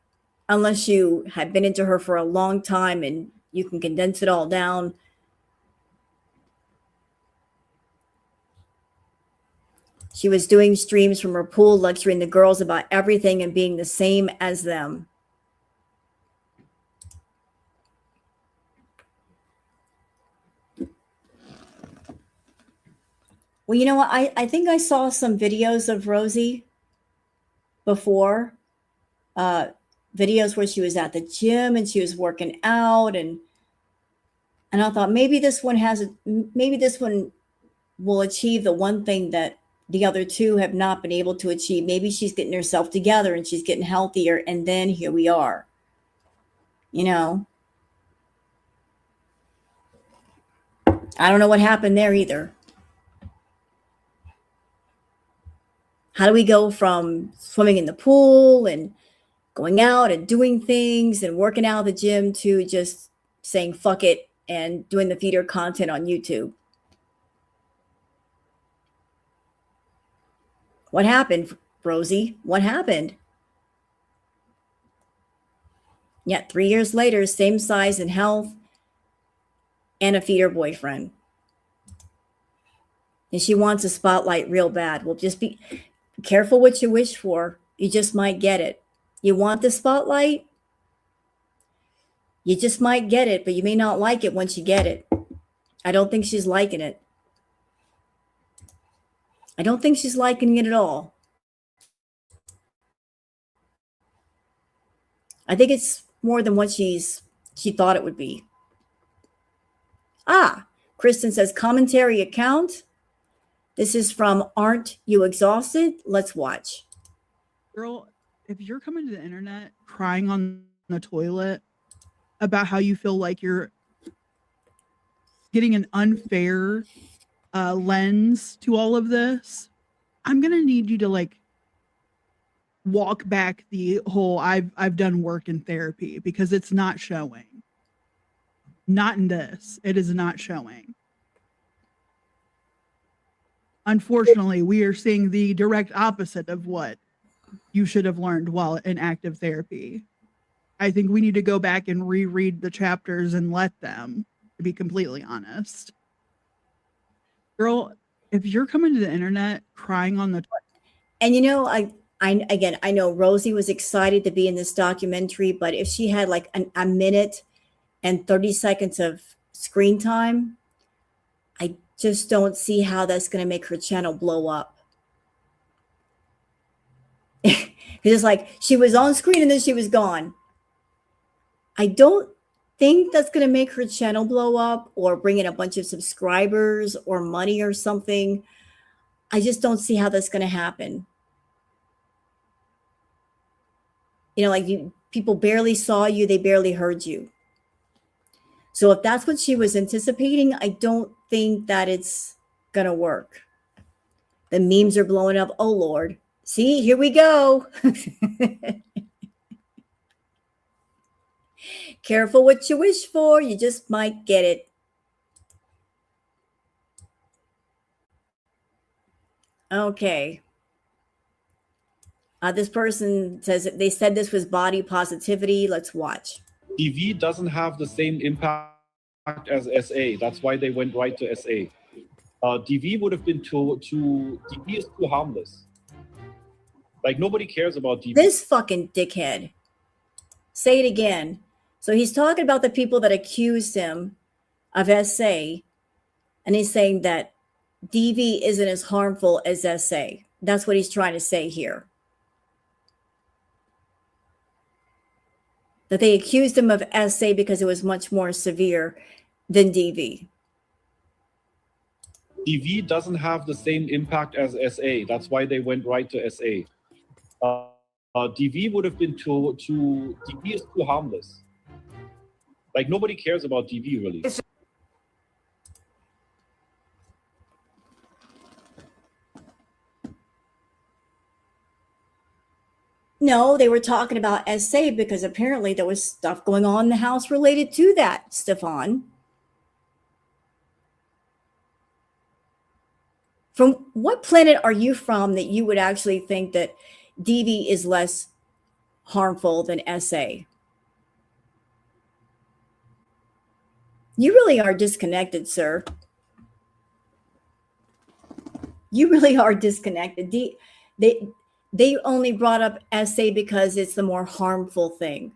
unless you have been into her for a long time and you can condense it all down. She was doing streams from her pool, lecturing the girls about everything and being the same as them. Well, you know what? I think I saw some videos of Rosie before, videos where she was at the gym and she was working out, and I thought maybe this one will achieve the one thing that the other two have not been able to achieve. Maybe she's getting herself together and she's getting healthier, and then here we are. You know, I don't know what happened there either. How do we go from swimming in the pool and going out and doing things and working out at the gym to just saying fuck it and doing the feeder content on YouTube? What happened, Rosie? What happened? Yet 3 years later, same size and health and a feeder boyfriend. And she wants a spotlight real bad. Well, just be careful what you wish for. You just might get it. You want the spotlight? You just might get it, but you may not like it once you get it. I don't think she's liking it. I don't think she's liking it at all. I think it's more than what she thought it would be. Kristen says, commentary account. This is from Aren't You Exhausted? Let's watch. Girl, if you're coming to the internet crying on the toilet about how you feel like you're getting an unfair lens to all of this, I'm gonna need you to like walk back the whole I've done work in therapy, because it's not showing. Not in this. It is not showing. Unfortunately, we are seeing the direct opposite of what you should have learned while in active therapy. I think we need to go back and reread the chapters and let them, to be completely honest. Girl, if you're coming to the internet crying on the and you know, I know Rosie was excited to be in this documentary, but if she had like a minute and 30 seconds of screen time, I just don't see how that's going to make her channel blow up. It's like she was on screen and then she was gone. I don't think that's going to make her channel blow up or bring in a bunch of subscribers or money or something. I just don't see how that's going to happen. You know, like people barely saw you, they barely heard you. So if that's what she was anticipating, I don't think that it's going to work. The memes are blowing up. Oh, Lord. See, here we go. Careful what you wish for. You just might get it. Okay. This person says they said this was body positivity. Let's watch. DV doesn't have the same impact as SA. That's why they went right to SA. DV would have been DV is too harmless. Like, nobody cares about DV. This fucking dickhead. Say it again. So he's talking about the people that accused him of SA, and he's saying that DV isn't as harmful as SA. That's what he's trying to say here. That they accused him of SA because it was much more severe than DV. DV doesn't have the same impact as SA. That's why they went right to SA. DV would have been DV is too harmless. Like, nobody cares about DV, really. No, they were talking about SA because apparently there was stuff going on in the house related to that, Stefan. From what planet are you from that you would actually think that DV is less harmful than SA? You really are disconnected, sir. You really are disconnected. They only brought up SA because it's the more harmful thing.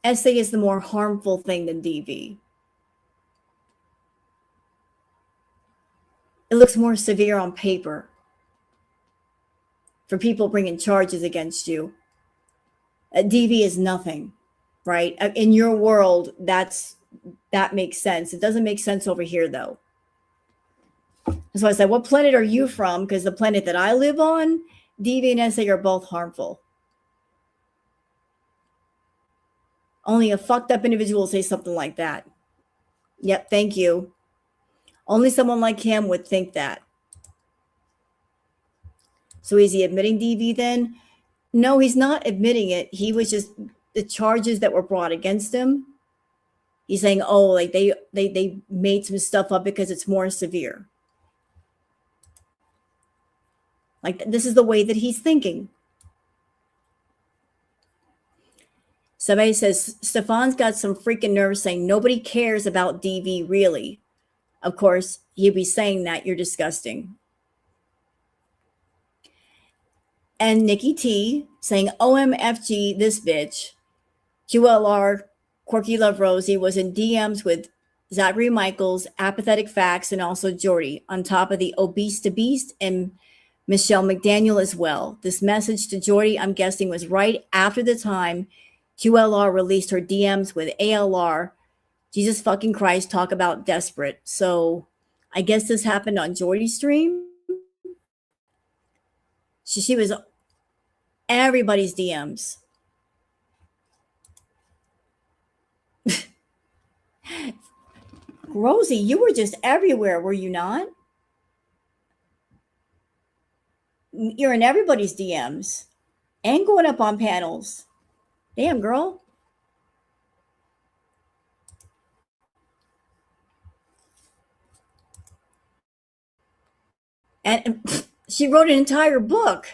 SA is the more harmful thing than DV. It looks more severe on paper for people bringing charges against you. DV is nothing, right? In your world, that makes sense. It doesn't make sense over here, though. That's why I said, what planet are you from? Because the planet that I live on, DV and SA are both harmful. Only a fucked up individual will say something like that. Yep, thank you. Only someone like him would think that. So is he admitting DV then? No, he's not admitting it. He was just the charges that were brought against him. He's saying, oh, like they made some stuff up because it's more severe. Like this is the way that he's thinking. Somebody says, Stefan's got some freaking nerve saying nobody cares about DV really. Of course, he'd be saying that you're disgusting. And Nikki T saying, OMFG, this bitch. QLR, Quirky Love Rosie was in DMs with Zachary Michaels, Apathetic Facts, and also Jordy, on top of the Obese to Beast and Michelle McDaniel as well. This message to Jordy, I'm guessing, was right after the time QLR released her DMs with ALR. Jesus fucking Christ, talk about desperate. So I guess this happened on Jordy's stream. She was everybody's DMs. Rosie, you were just everywhere, were you not? You're in everybody's DMs and going up on panels. Damn, girl. And she wrote an entire book.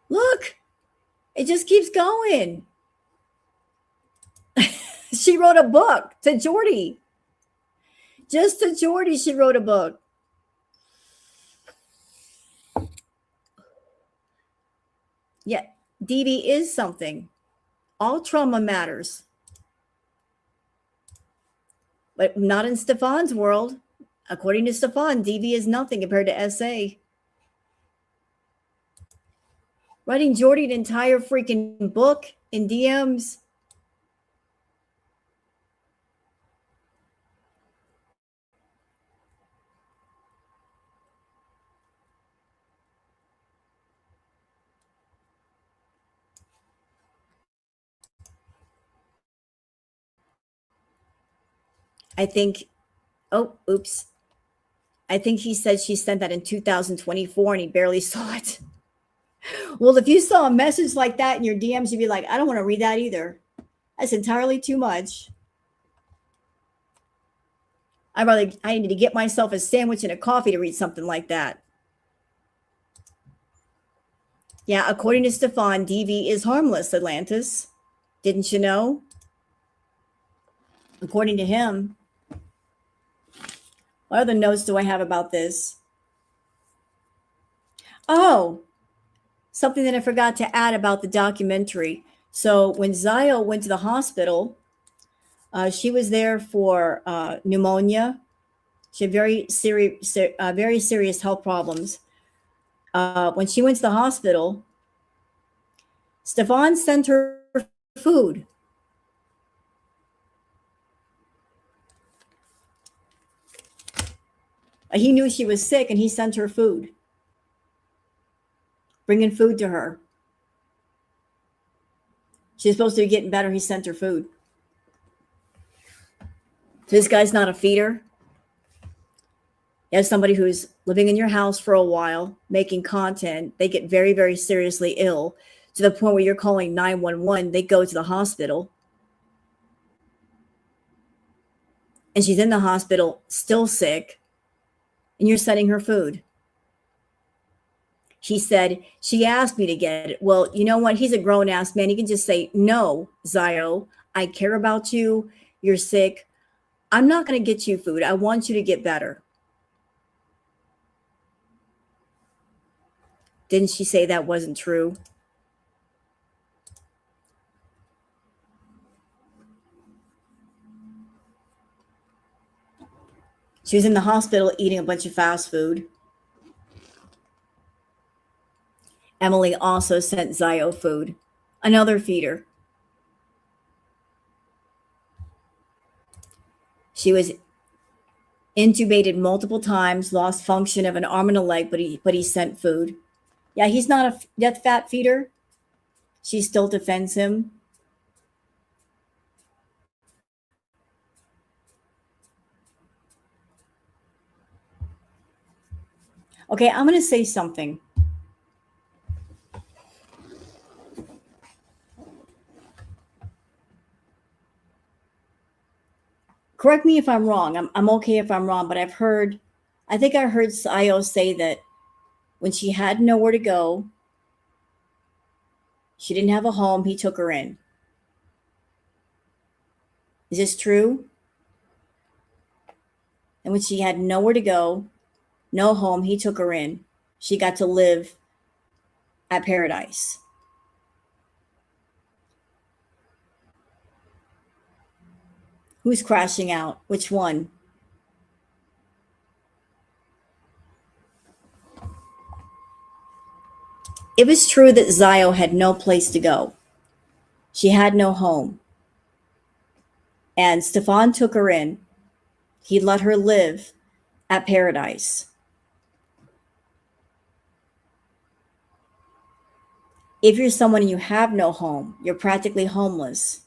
Look, it just keeps going. She wrote a book to Jordy. Just to Jordy, she wrote a book. Yeah, DV is something. All trauma matters. But not in Stefan's world. According to Stefan, DV is nothing compared to SA. Writing Jordy an entire freaking book in DMs. I think, oh, oops. I think he said she sent that in 2024 and he barely saw it. Well, if you saw a message like that in your DMs, you'd be like, I don't want to read that either. That's entirely too much. I need to get myself a sandwich and a coffee to read something like that. Yeah, according to Stefan, DV is harmless, Atlantis. Didn't you know? According to him. What other notes do I have about this? Oh, something that I forgot to add about the documentary. So when Zio went to the hospital, she was there for pneumonia. She had very serious health problems. When she went to the hospital, Stefan sent her food. He knew she was sick and he sent her food. Bringing food to her. She's supposed to be getting better. He sent her food. So this guy's not a feeder. You have somebody who's living in your house for a while, making content. They get very, very seriously ill to the point where you're calling 911. They go to the hospital. And she's in the hospital, still sick. And you're sending her food. She said, she asked me to get it. Well, you know what? He's a grown ass man. He can just say, no, Zio, I care about you. You're sick. I'm not going to get you food. I want you to get better. Didn't she say that wasn't true? She was in the hospital eating a bunch of fast food. Emily also sent Zio food, another feeder. She was intubated multiple times, lost function of an arm and a leg, but he sent food. Yeah, he's not a death fat feeder. She still defends him. Okay, I'm going to say something. Correct me if I'm wrong. I'm okay if I'm wrong, but I think I heard Sayo say that when she had nowhere to go, she didn't have a home, he took her in. Is this true? And when she had nowhere to go, no home, he took her in. She got to live at Pearadise. Who's crashing out? Which one? It was true that Zio had no place to go. She had no home. And Stefan took her in. He let her live at Pearadise. If you're someone and you have no home, you're practically homeless.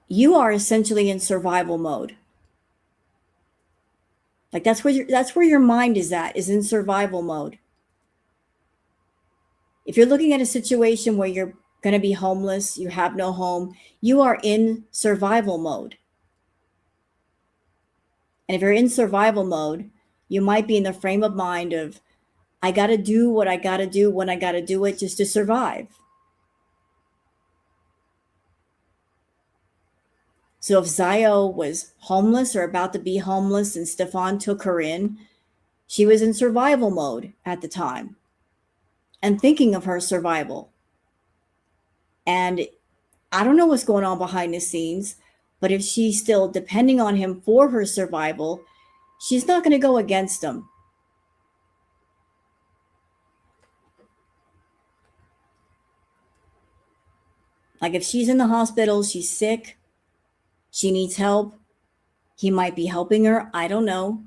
You are essentially in survival mode. Like that's where your mind is in survival mode. If you're looking at a situation where you're going to be homeless, you have no home, you are in survival mode. And if you're in survival mode, you might be in the frame of mind of, I got to do what I got to do when I got to do it just to survive. So if Zio was homeless or about to be homeless and Stefan took her in, she was in survival mode at the time and thinking of her survival. And I don't know what's going on behind the scenes, but if she's still depending on him for her survival, she's not going to go against him. Like if she's in the hospital, she's sick, she needs help, he might be helping her, I don't know.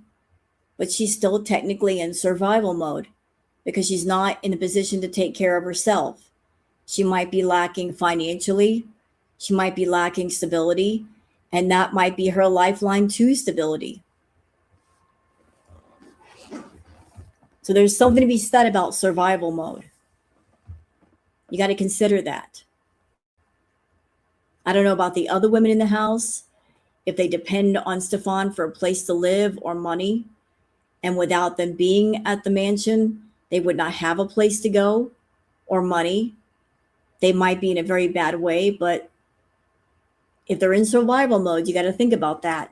But she's still technically in survival mode because she's not in a position to take care of herself. She might be lacking financially, she might be lacking stability, and that might be her lifeline to stability. So there's something to be said about survival mode. You got to consider that. I don't know about the other women in the house, if they depend on Stefan for a place to live or money, and without them being at the mansion, they would not have a place to go or money. They might be in a very bad way, but if they're in survival mode, you got to think about that.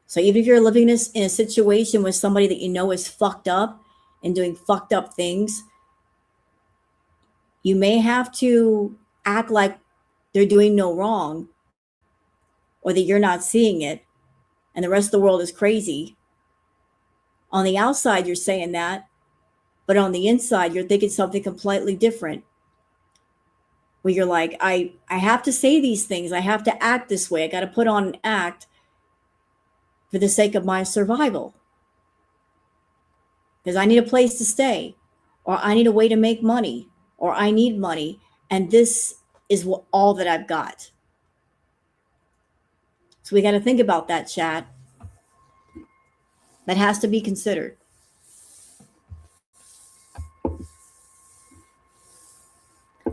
So even if you're living in a situation with somebody that you know is fucked up and doing fucked up things, you may have to act like they're doing no wrong or that you're not seeing it and the rest of the world is crazy. On the outside, you're saying that, but on the inside, you're thinking something completely different. Where you're like, I have to say these things. I have to act this way. I got to put on an act for the sake of my survival. Because I need a place to stay, or I need a way to make money, or I need money. And this is all that I've got. So we got to think about that, chat. That has to be considered.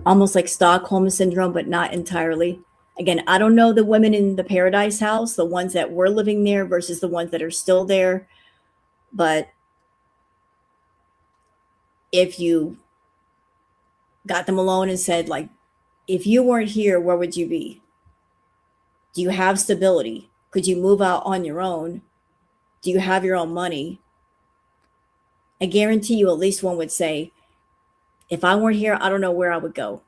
almost like Stockholm syndrome, but not entirely. Again, I don't know the women in the Paradise house, the ones that were living there versus the ones that are still there. But if you got them alone and said, like, if you weren't here, where would you be? Do you have stability? Could you move out on your own? Do you have your own money? I guarantee you at least one would say, if I weren't here, I don't know where I would go.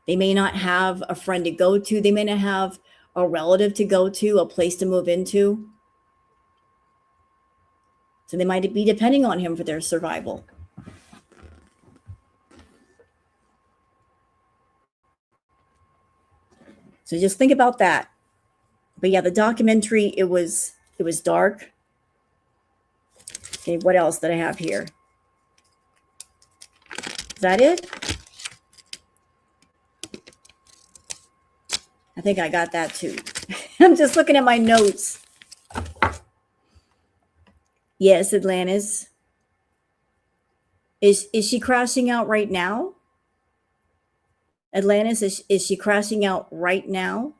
They may not have a friend to go to. They may not have a relative to go to, a place to move into. So they might be depending on him for their survival. So just think about that. But yeah, the documentary, it was dark. Okay, what else did I have here? Is that it? I think I got that too. I'm just looking at my notes. Yes, Atlantis. Is she crashing out right now? Atlantis, is she crashing out right now?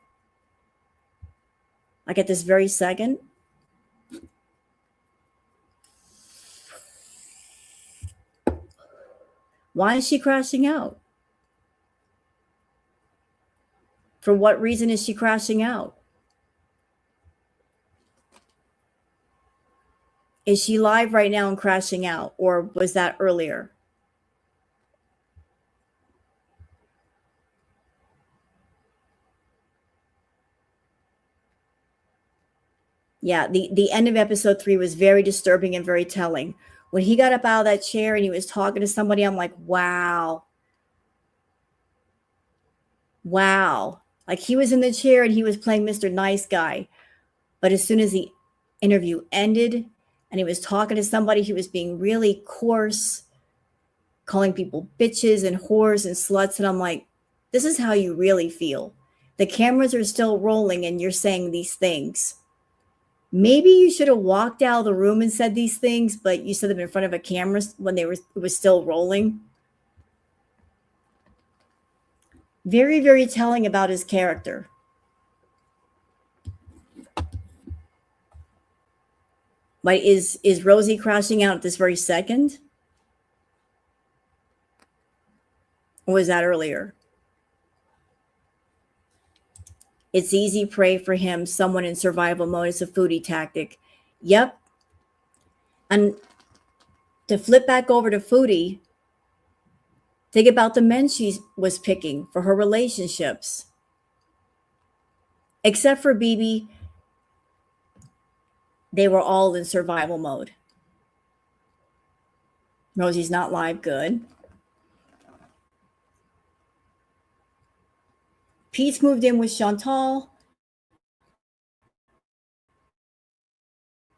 Like at this very second? Why is she crashing out? For what reason is she crashing out? Is she live right now and crashing out? Or was that earlier? Yeah, the end of episode 3 was very disturbing and very telling. When he got up out of that chair and he was talking to somebody, I'm like, wow. Wow. Like he was in the chair and he was playing Mr. Nice Guy. But as soon as the interview ended and he was talking to somebody, he was being really coarse, calling people bitches and whores and sluts. And I'm like, this is how you really feel. The cameras are still rolling and you're saying these things. Maybe you should have walked out of the room and said these things, but you said them in front of a camera when it was still rolling. Very, very telling about his character. But is Rosie crashing out at this very second? Or was that earlier? It's easy prey for him, someone in survival mode. It's a foodie tactic. Yep. And to flip back over to foodie, think about the men she was picking for her relationships. Except for BB, they were all in survival mode. Rosie's not live, good. Pete's moved in with Chantal.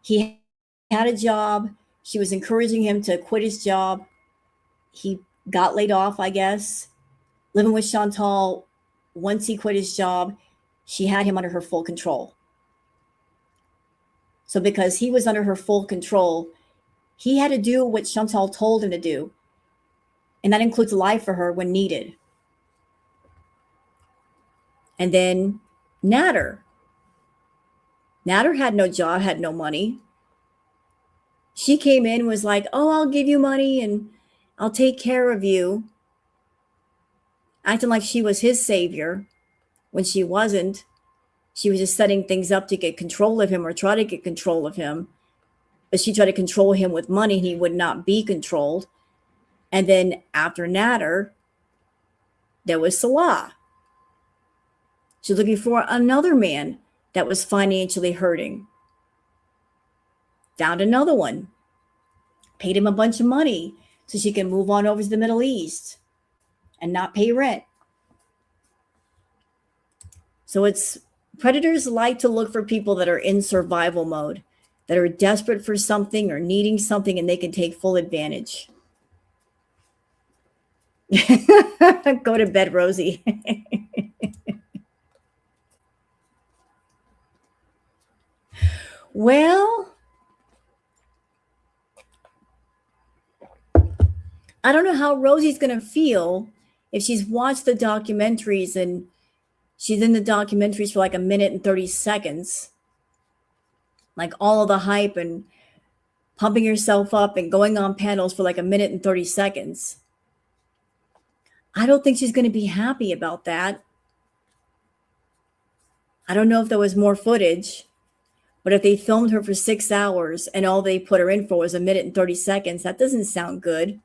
He had a job. She was encouraging him to quit his job. He got laid off, I guess. Living with Chantal, once he quit his job, she had him under her full control. So because he was under her full control, he had to do what Chantal told him to do. And that includes lie for her when needed. And then Natter. Natter had no job, had no money. She came in and was like, oh, I'll give you money and I'll take care of you. Acting like she was his savior when she wasn't. She was just setting things up to get control of him or try to get control of him. But she tried to control him with money. And he would not be controlled. And then after Natter, there was Salah. She's looking for another man that was financially hurting. Found another one. Paid him a bunch of money so she can move on over to the Middle East and not pay rent. So it's predators like to look for people that are in survival mode, that are desperate for something or needing something, and they can take full advantage. Go to bed, Rosie. Well, I don't know how Rosie's going to feel if she's watched the documentaries and she's in the documentaries for like a minute and 30 seconds, like all of the hype and pumping yourself up and going on panels for like a minute and 30 seconds. I don't think she's going to be happy about that. I don't know if there was more footage, but if they filmed her for 6 hours and all they put her in for was a minute and 30 seconds, that doesn't sound good.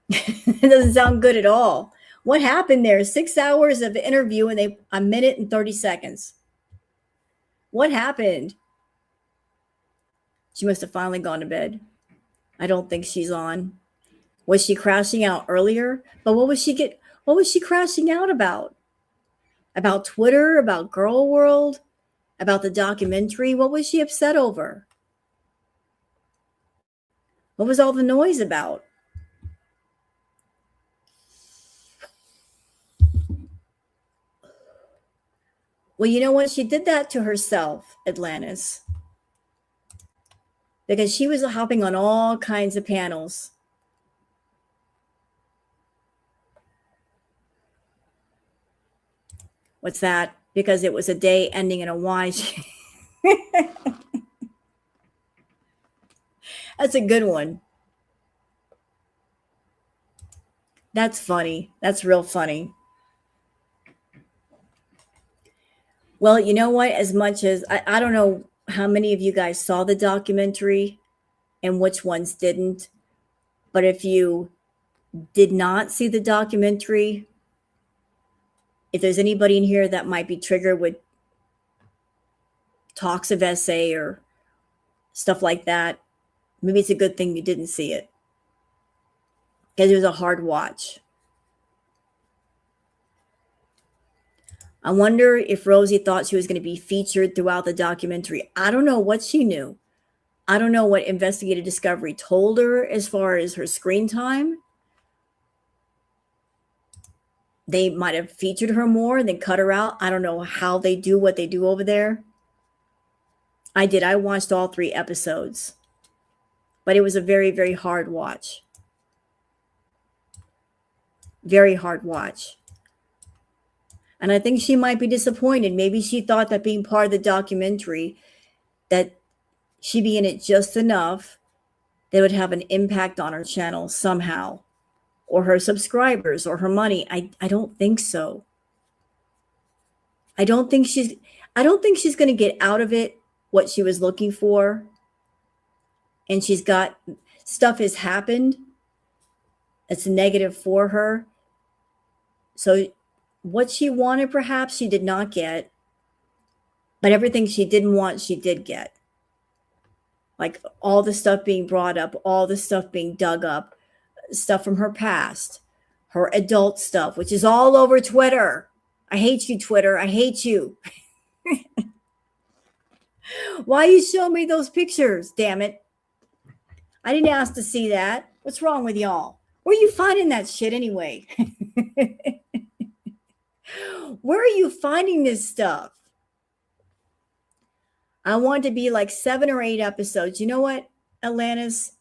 It doesn't sound good at all. What happened there? 6 hours of interview and a minute and 30 seconds. What happened? She must have finally gone to bed. I don't think she's on. Was she crashing out earlier? But what was she crashing out about? About Twitter, about Girl World, about the documentary? What was she upset over? What was all the noise about? Well, you know what? She did that to herself, Atlantis, because she was hopping on all kinds of panels. What's that? Because it was a day ending in a Y. That's a good one. That's funny. That's real funny. Well, you know what? As much as I don't know how many of you guys saw the documentary and which ones didn't, but if you did not see the documentary, if there's anybody in here that might be triggered with talks of SA or stuff like that, maybe it's a good thing you didn't see it, because it was a hard watch. I wonder if Rosie thought she was going to be featured throughout the documentary. I don't know what she knew. I don't know what Investigative Discovery told her as far as her screen time. They might have featured her more and then cut her out. I don't know how they do what they do over there. I did. I watched all 3 episodes. But it was a very, very hard watch. Very hard watch. And I think she might be disappointed. Maybe she thought that being part of the documentary, that she'd be in it just enough that would have an impact on her channel somehow, or her subscribers, or her money. I don't think so. I don't think she's going to get out of it what she was looking for. And stuff has happened that's negative for her. So what she wanted, perhaps she did not get, but everything she didn't want, she did get. Like all the stuff being brought up, all the stuff being dug up, stuff from her past, her adult stuff, which is all over Twitter. I hate you, Twitter. I hate you. Why you show me those pictures? Damn it. I didn't ask to see that. What's wrong with y'all? Where are you finding that shit anyway? Where are you finding this stuff? I want to be like 7 or 8 episodes. You know what, Atlantis?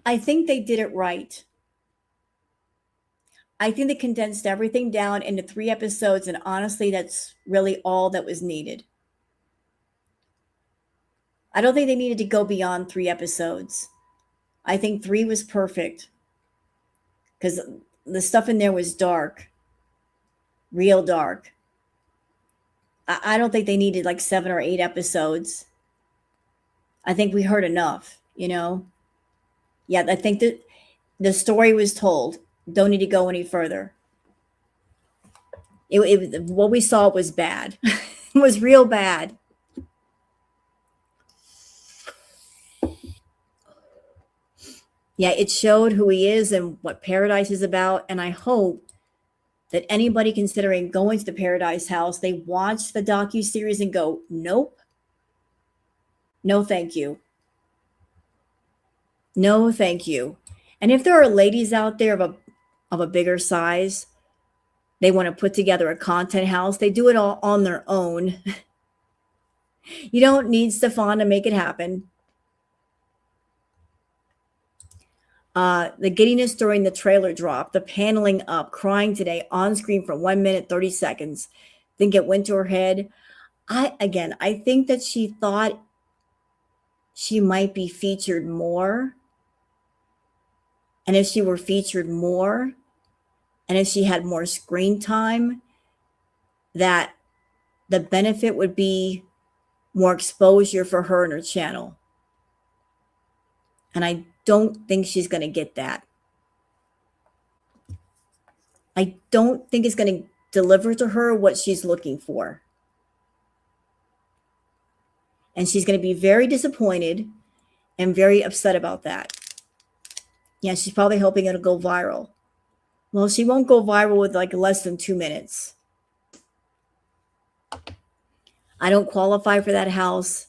I think they did it right. I think they condensed everything down into 3 episodes, and honestly, that's really all that was needed. I don't think they needed to go beyond 3 episodes. I think 3 was perfect, because the stuff in there was dark, real dark. I don't think they needed like 7 or 8 episodes. I think we heard enough, you know? Yeah, I think that the story was told. Don't need to go any further. What we saw was bad. It was real bad. Yeah, it showed who he is and what Pearadise is about. And I hope that anybody considering going to the Pearadise house, they watch the docuseries and go, nope. No, thank you. No, thank you. And if there are ladies out there of a bigger size, they want to put together a content house, they do it all on their own. You don't need Stefan to make it happen. The giddiness during the trailer drop, the paneling up, crying today on screen for 1 minute, 30 seconds. Think it went to her head. I think that she thought she might be featured more. And if she were featured more, and if she had more screen time, that the benefit would be more exposure for her and her channel. And I don't think she's going to get that. I don't think it's going to deliver to her what she's looking for. And she's going to be very disappointed and very upset about that. Yeah, she's probably hoping it'll go viral. Well, she won't go viral with like less than 2 minutes. I don't qualify for that house.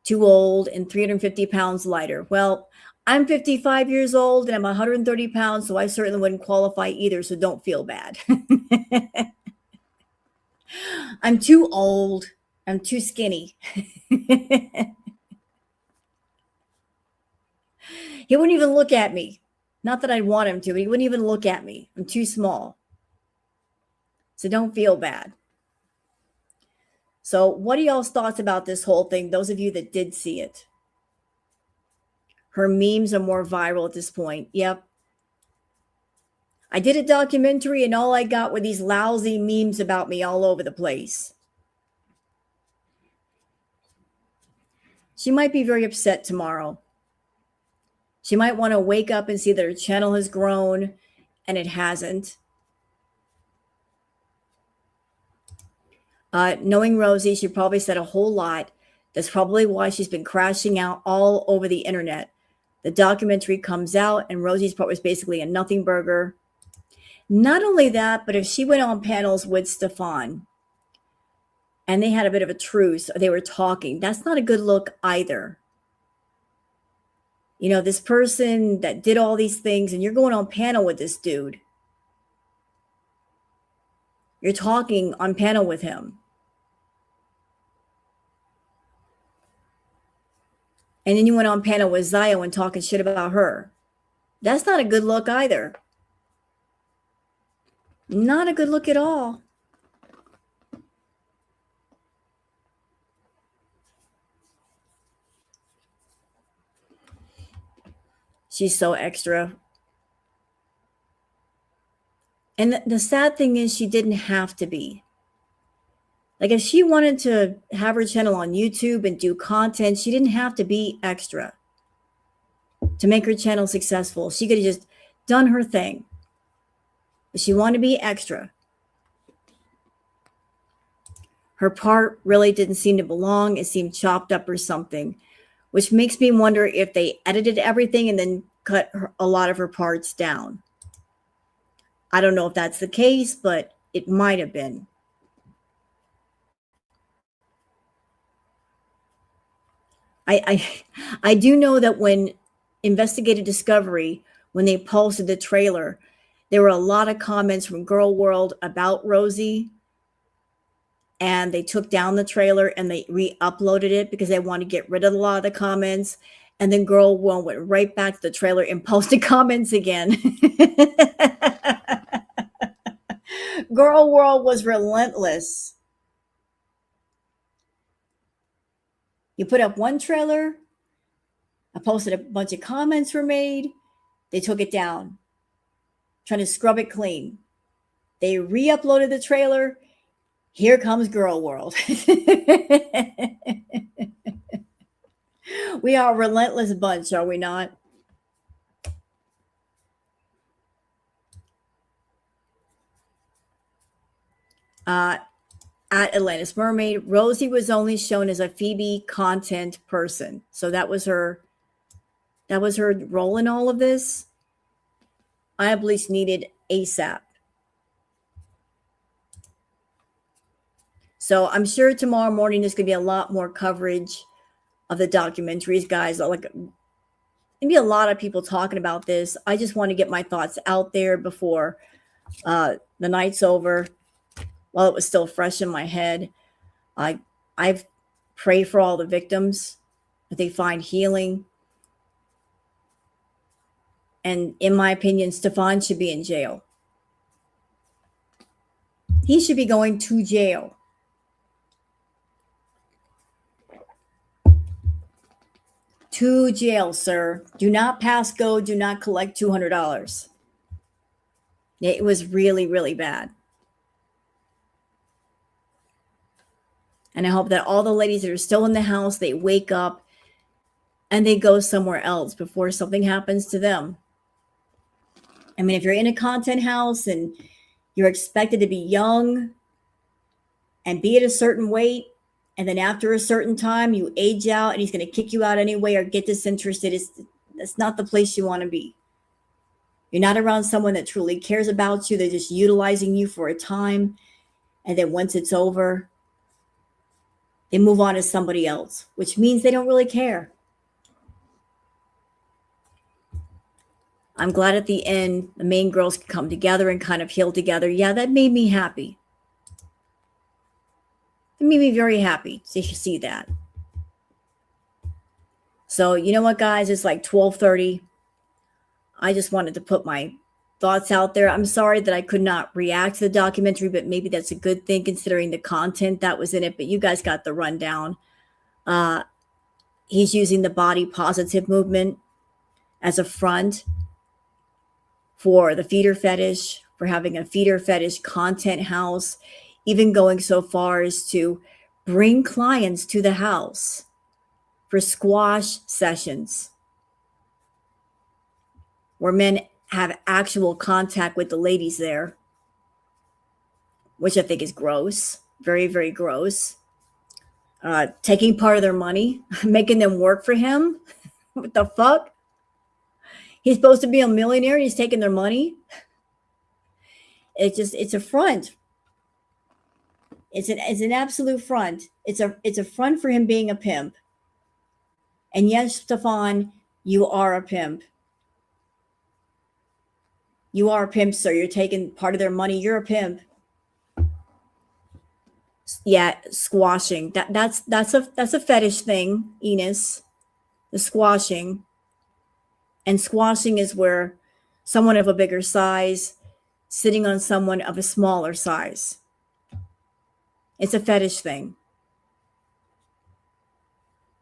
Too old and 350 pounds lighter. Well, I'm 55 years old and I'm 130 pounds, so I certainly wouldn't qualify either, so don't feel bad. I'm too old. I'm too skinny. He wouldn't even look at me. Not that I'd want him to, but he wouldn't even look at me. I'm too small. So don't feel bad. So what are y'all's thoughts about this whole thing? Those of you that did see it. Her memes are more viral at this point. Yep. I did a documentary and all I got were these lousy memes about me all over the place. She might be very upset tomorrow. She might want to wake up and see that her channel has grown, and it hasn't. Knowing Rosie, she probably said a whole lot. That's probably why she's been crashing out all over the internet. The documentary comes out, and Rosie's part was basically a nothing burger. Not only that, but if she went on panels with Stefan, and they had a bit of a truce, or they were talking, that's not a good look either. You know, this person that did all these things, and you're going on panel with this dude. You're talking on panel with him. And then you went on panel with Zio and talking shit about her. That's not a good look either. Not a good look at all. She's so extra. And the sad thing is she didn't have to be. Like if she wanted to have her channel on YouTube and do content, she didn't have to be extra to make her channel successful. She could have just done her thing. But she wanted to be extra. Her part really didn't seem to belong. It seemed chopped up or something, which makes me wonder if they edited everything and then cut a lot of her parts down. I don't know if that's the case, but it might have been. I do know that when Investigative Discovery, when they posted the trailer, there were a lot of comments from Girl World about Rosie, and they took down the trailer and they re-uploaded it because they wanted to get rid of a lot of the comments. And then Girl World went right back to the trailer and posted comments again. Girl World was relentless. You put up one trailer, I posted a bunch of comments were made, they took it down, trying to scrub it clean. They re-uploaded the trailer. Here comes Girl World. We are a relentless bunch, are we not? At Atlantis Mermaid, Rosie was only shown as a Phoebe content person. So that was her role in all of this. I believe she needed ASAP. So I'm sure tomorrow morning there's going to be a lot more coverage of the documentaries, guys. Like maybe a lot of people talking about this. I just want to get my thoughts out there before the night's over, while it was still fresh in my head. I've prayed for all the victims that they find healing. And in my opinion, Stefan should be in jail. He should be going to jail. To jail, sir. Do not pass go. Do not collect $200. It was really, really bad. And I hope that all the ladies that are still in the house, they wake up and they go somewhere else before something happens to them. I mean, if you're in a content house and you're expected to be young and be at a certain weight, and then after a certain time you age out and he's going to kick you out anyway or get disinterested, that's not the place you want to be. You're not around someone that truly cares about you. They're just utilizing you for a time. And then once it's over, they move on to somebody else, which means they don't really care. I'm glad at the end, the main girls could come together and kind of heal together. Yeah, that made me happy. It made me very happy to see that. So, you know what, guys? It's like 12:30. I just wanted to put my thoughts out there. I'm sorry that I could not react to the documentary, but maybe that's a good thing considering the content that was in it. But you guys got the rundown. He's using the body positive movement as a front for the feeder fetish, for having a feeder fetish content house, even going so far as to bring clients to the house for squash sessions where men have actual contact with the ladies there, which I think is gross, very, very gross. Taking part of their money, making them work for him. What the fuck? He's supposed to be a millionaire and he's taking their money. It's a front. It's an absolute front. It's a front for him being a pimp. And yes, Stefan, you are a pimp. You are a pimp, sir. You're taking part of their money. You're a pimp. Yeah, squashing. That's a fetish thing, Enos. The squashing. And squashing is where someone of a bigger size sitting on someone of a smaller size. It's a fetish thing.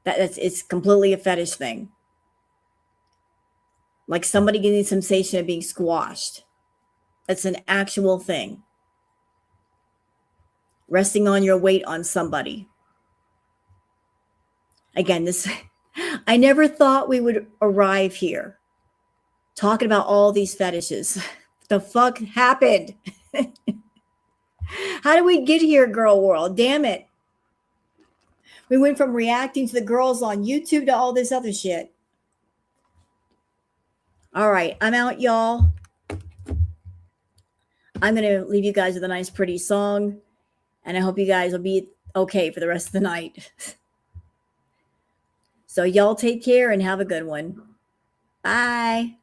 It's completely a fetish thing. Like somebody getting the sensation of being squashed. That's an actual thing. Resting on your weight on somebody. Again, I never thought we would arrive here talking about all these fetishes. What the fuck happened? How did we get here, girl world? Damn it. We went from reacting to the girls on YouTube to all this other shit. All right, I'm out, y'all. I'm going to leave you guys with a nice, pretty song. And I hope you guys will be okay for the rest of the night. So y'all take care and have a good one. Bye.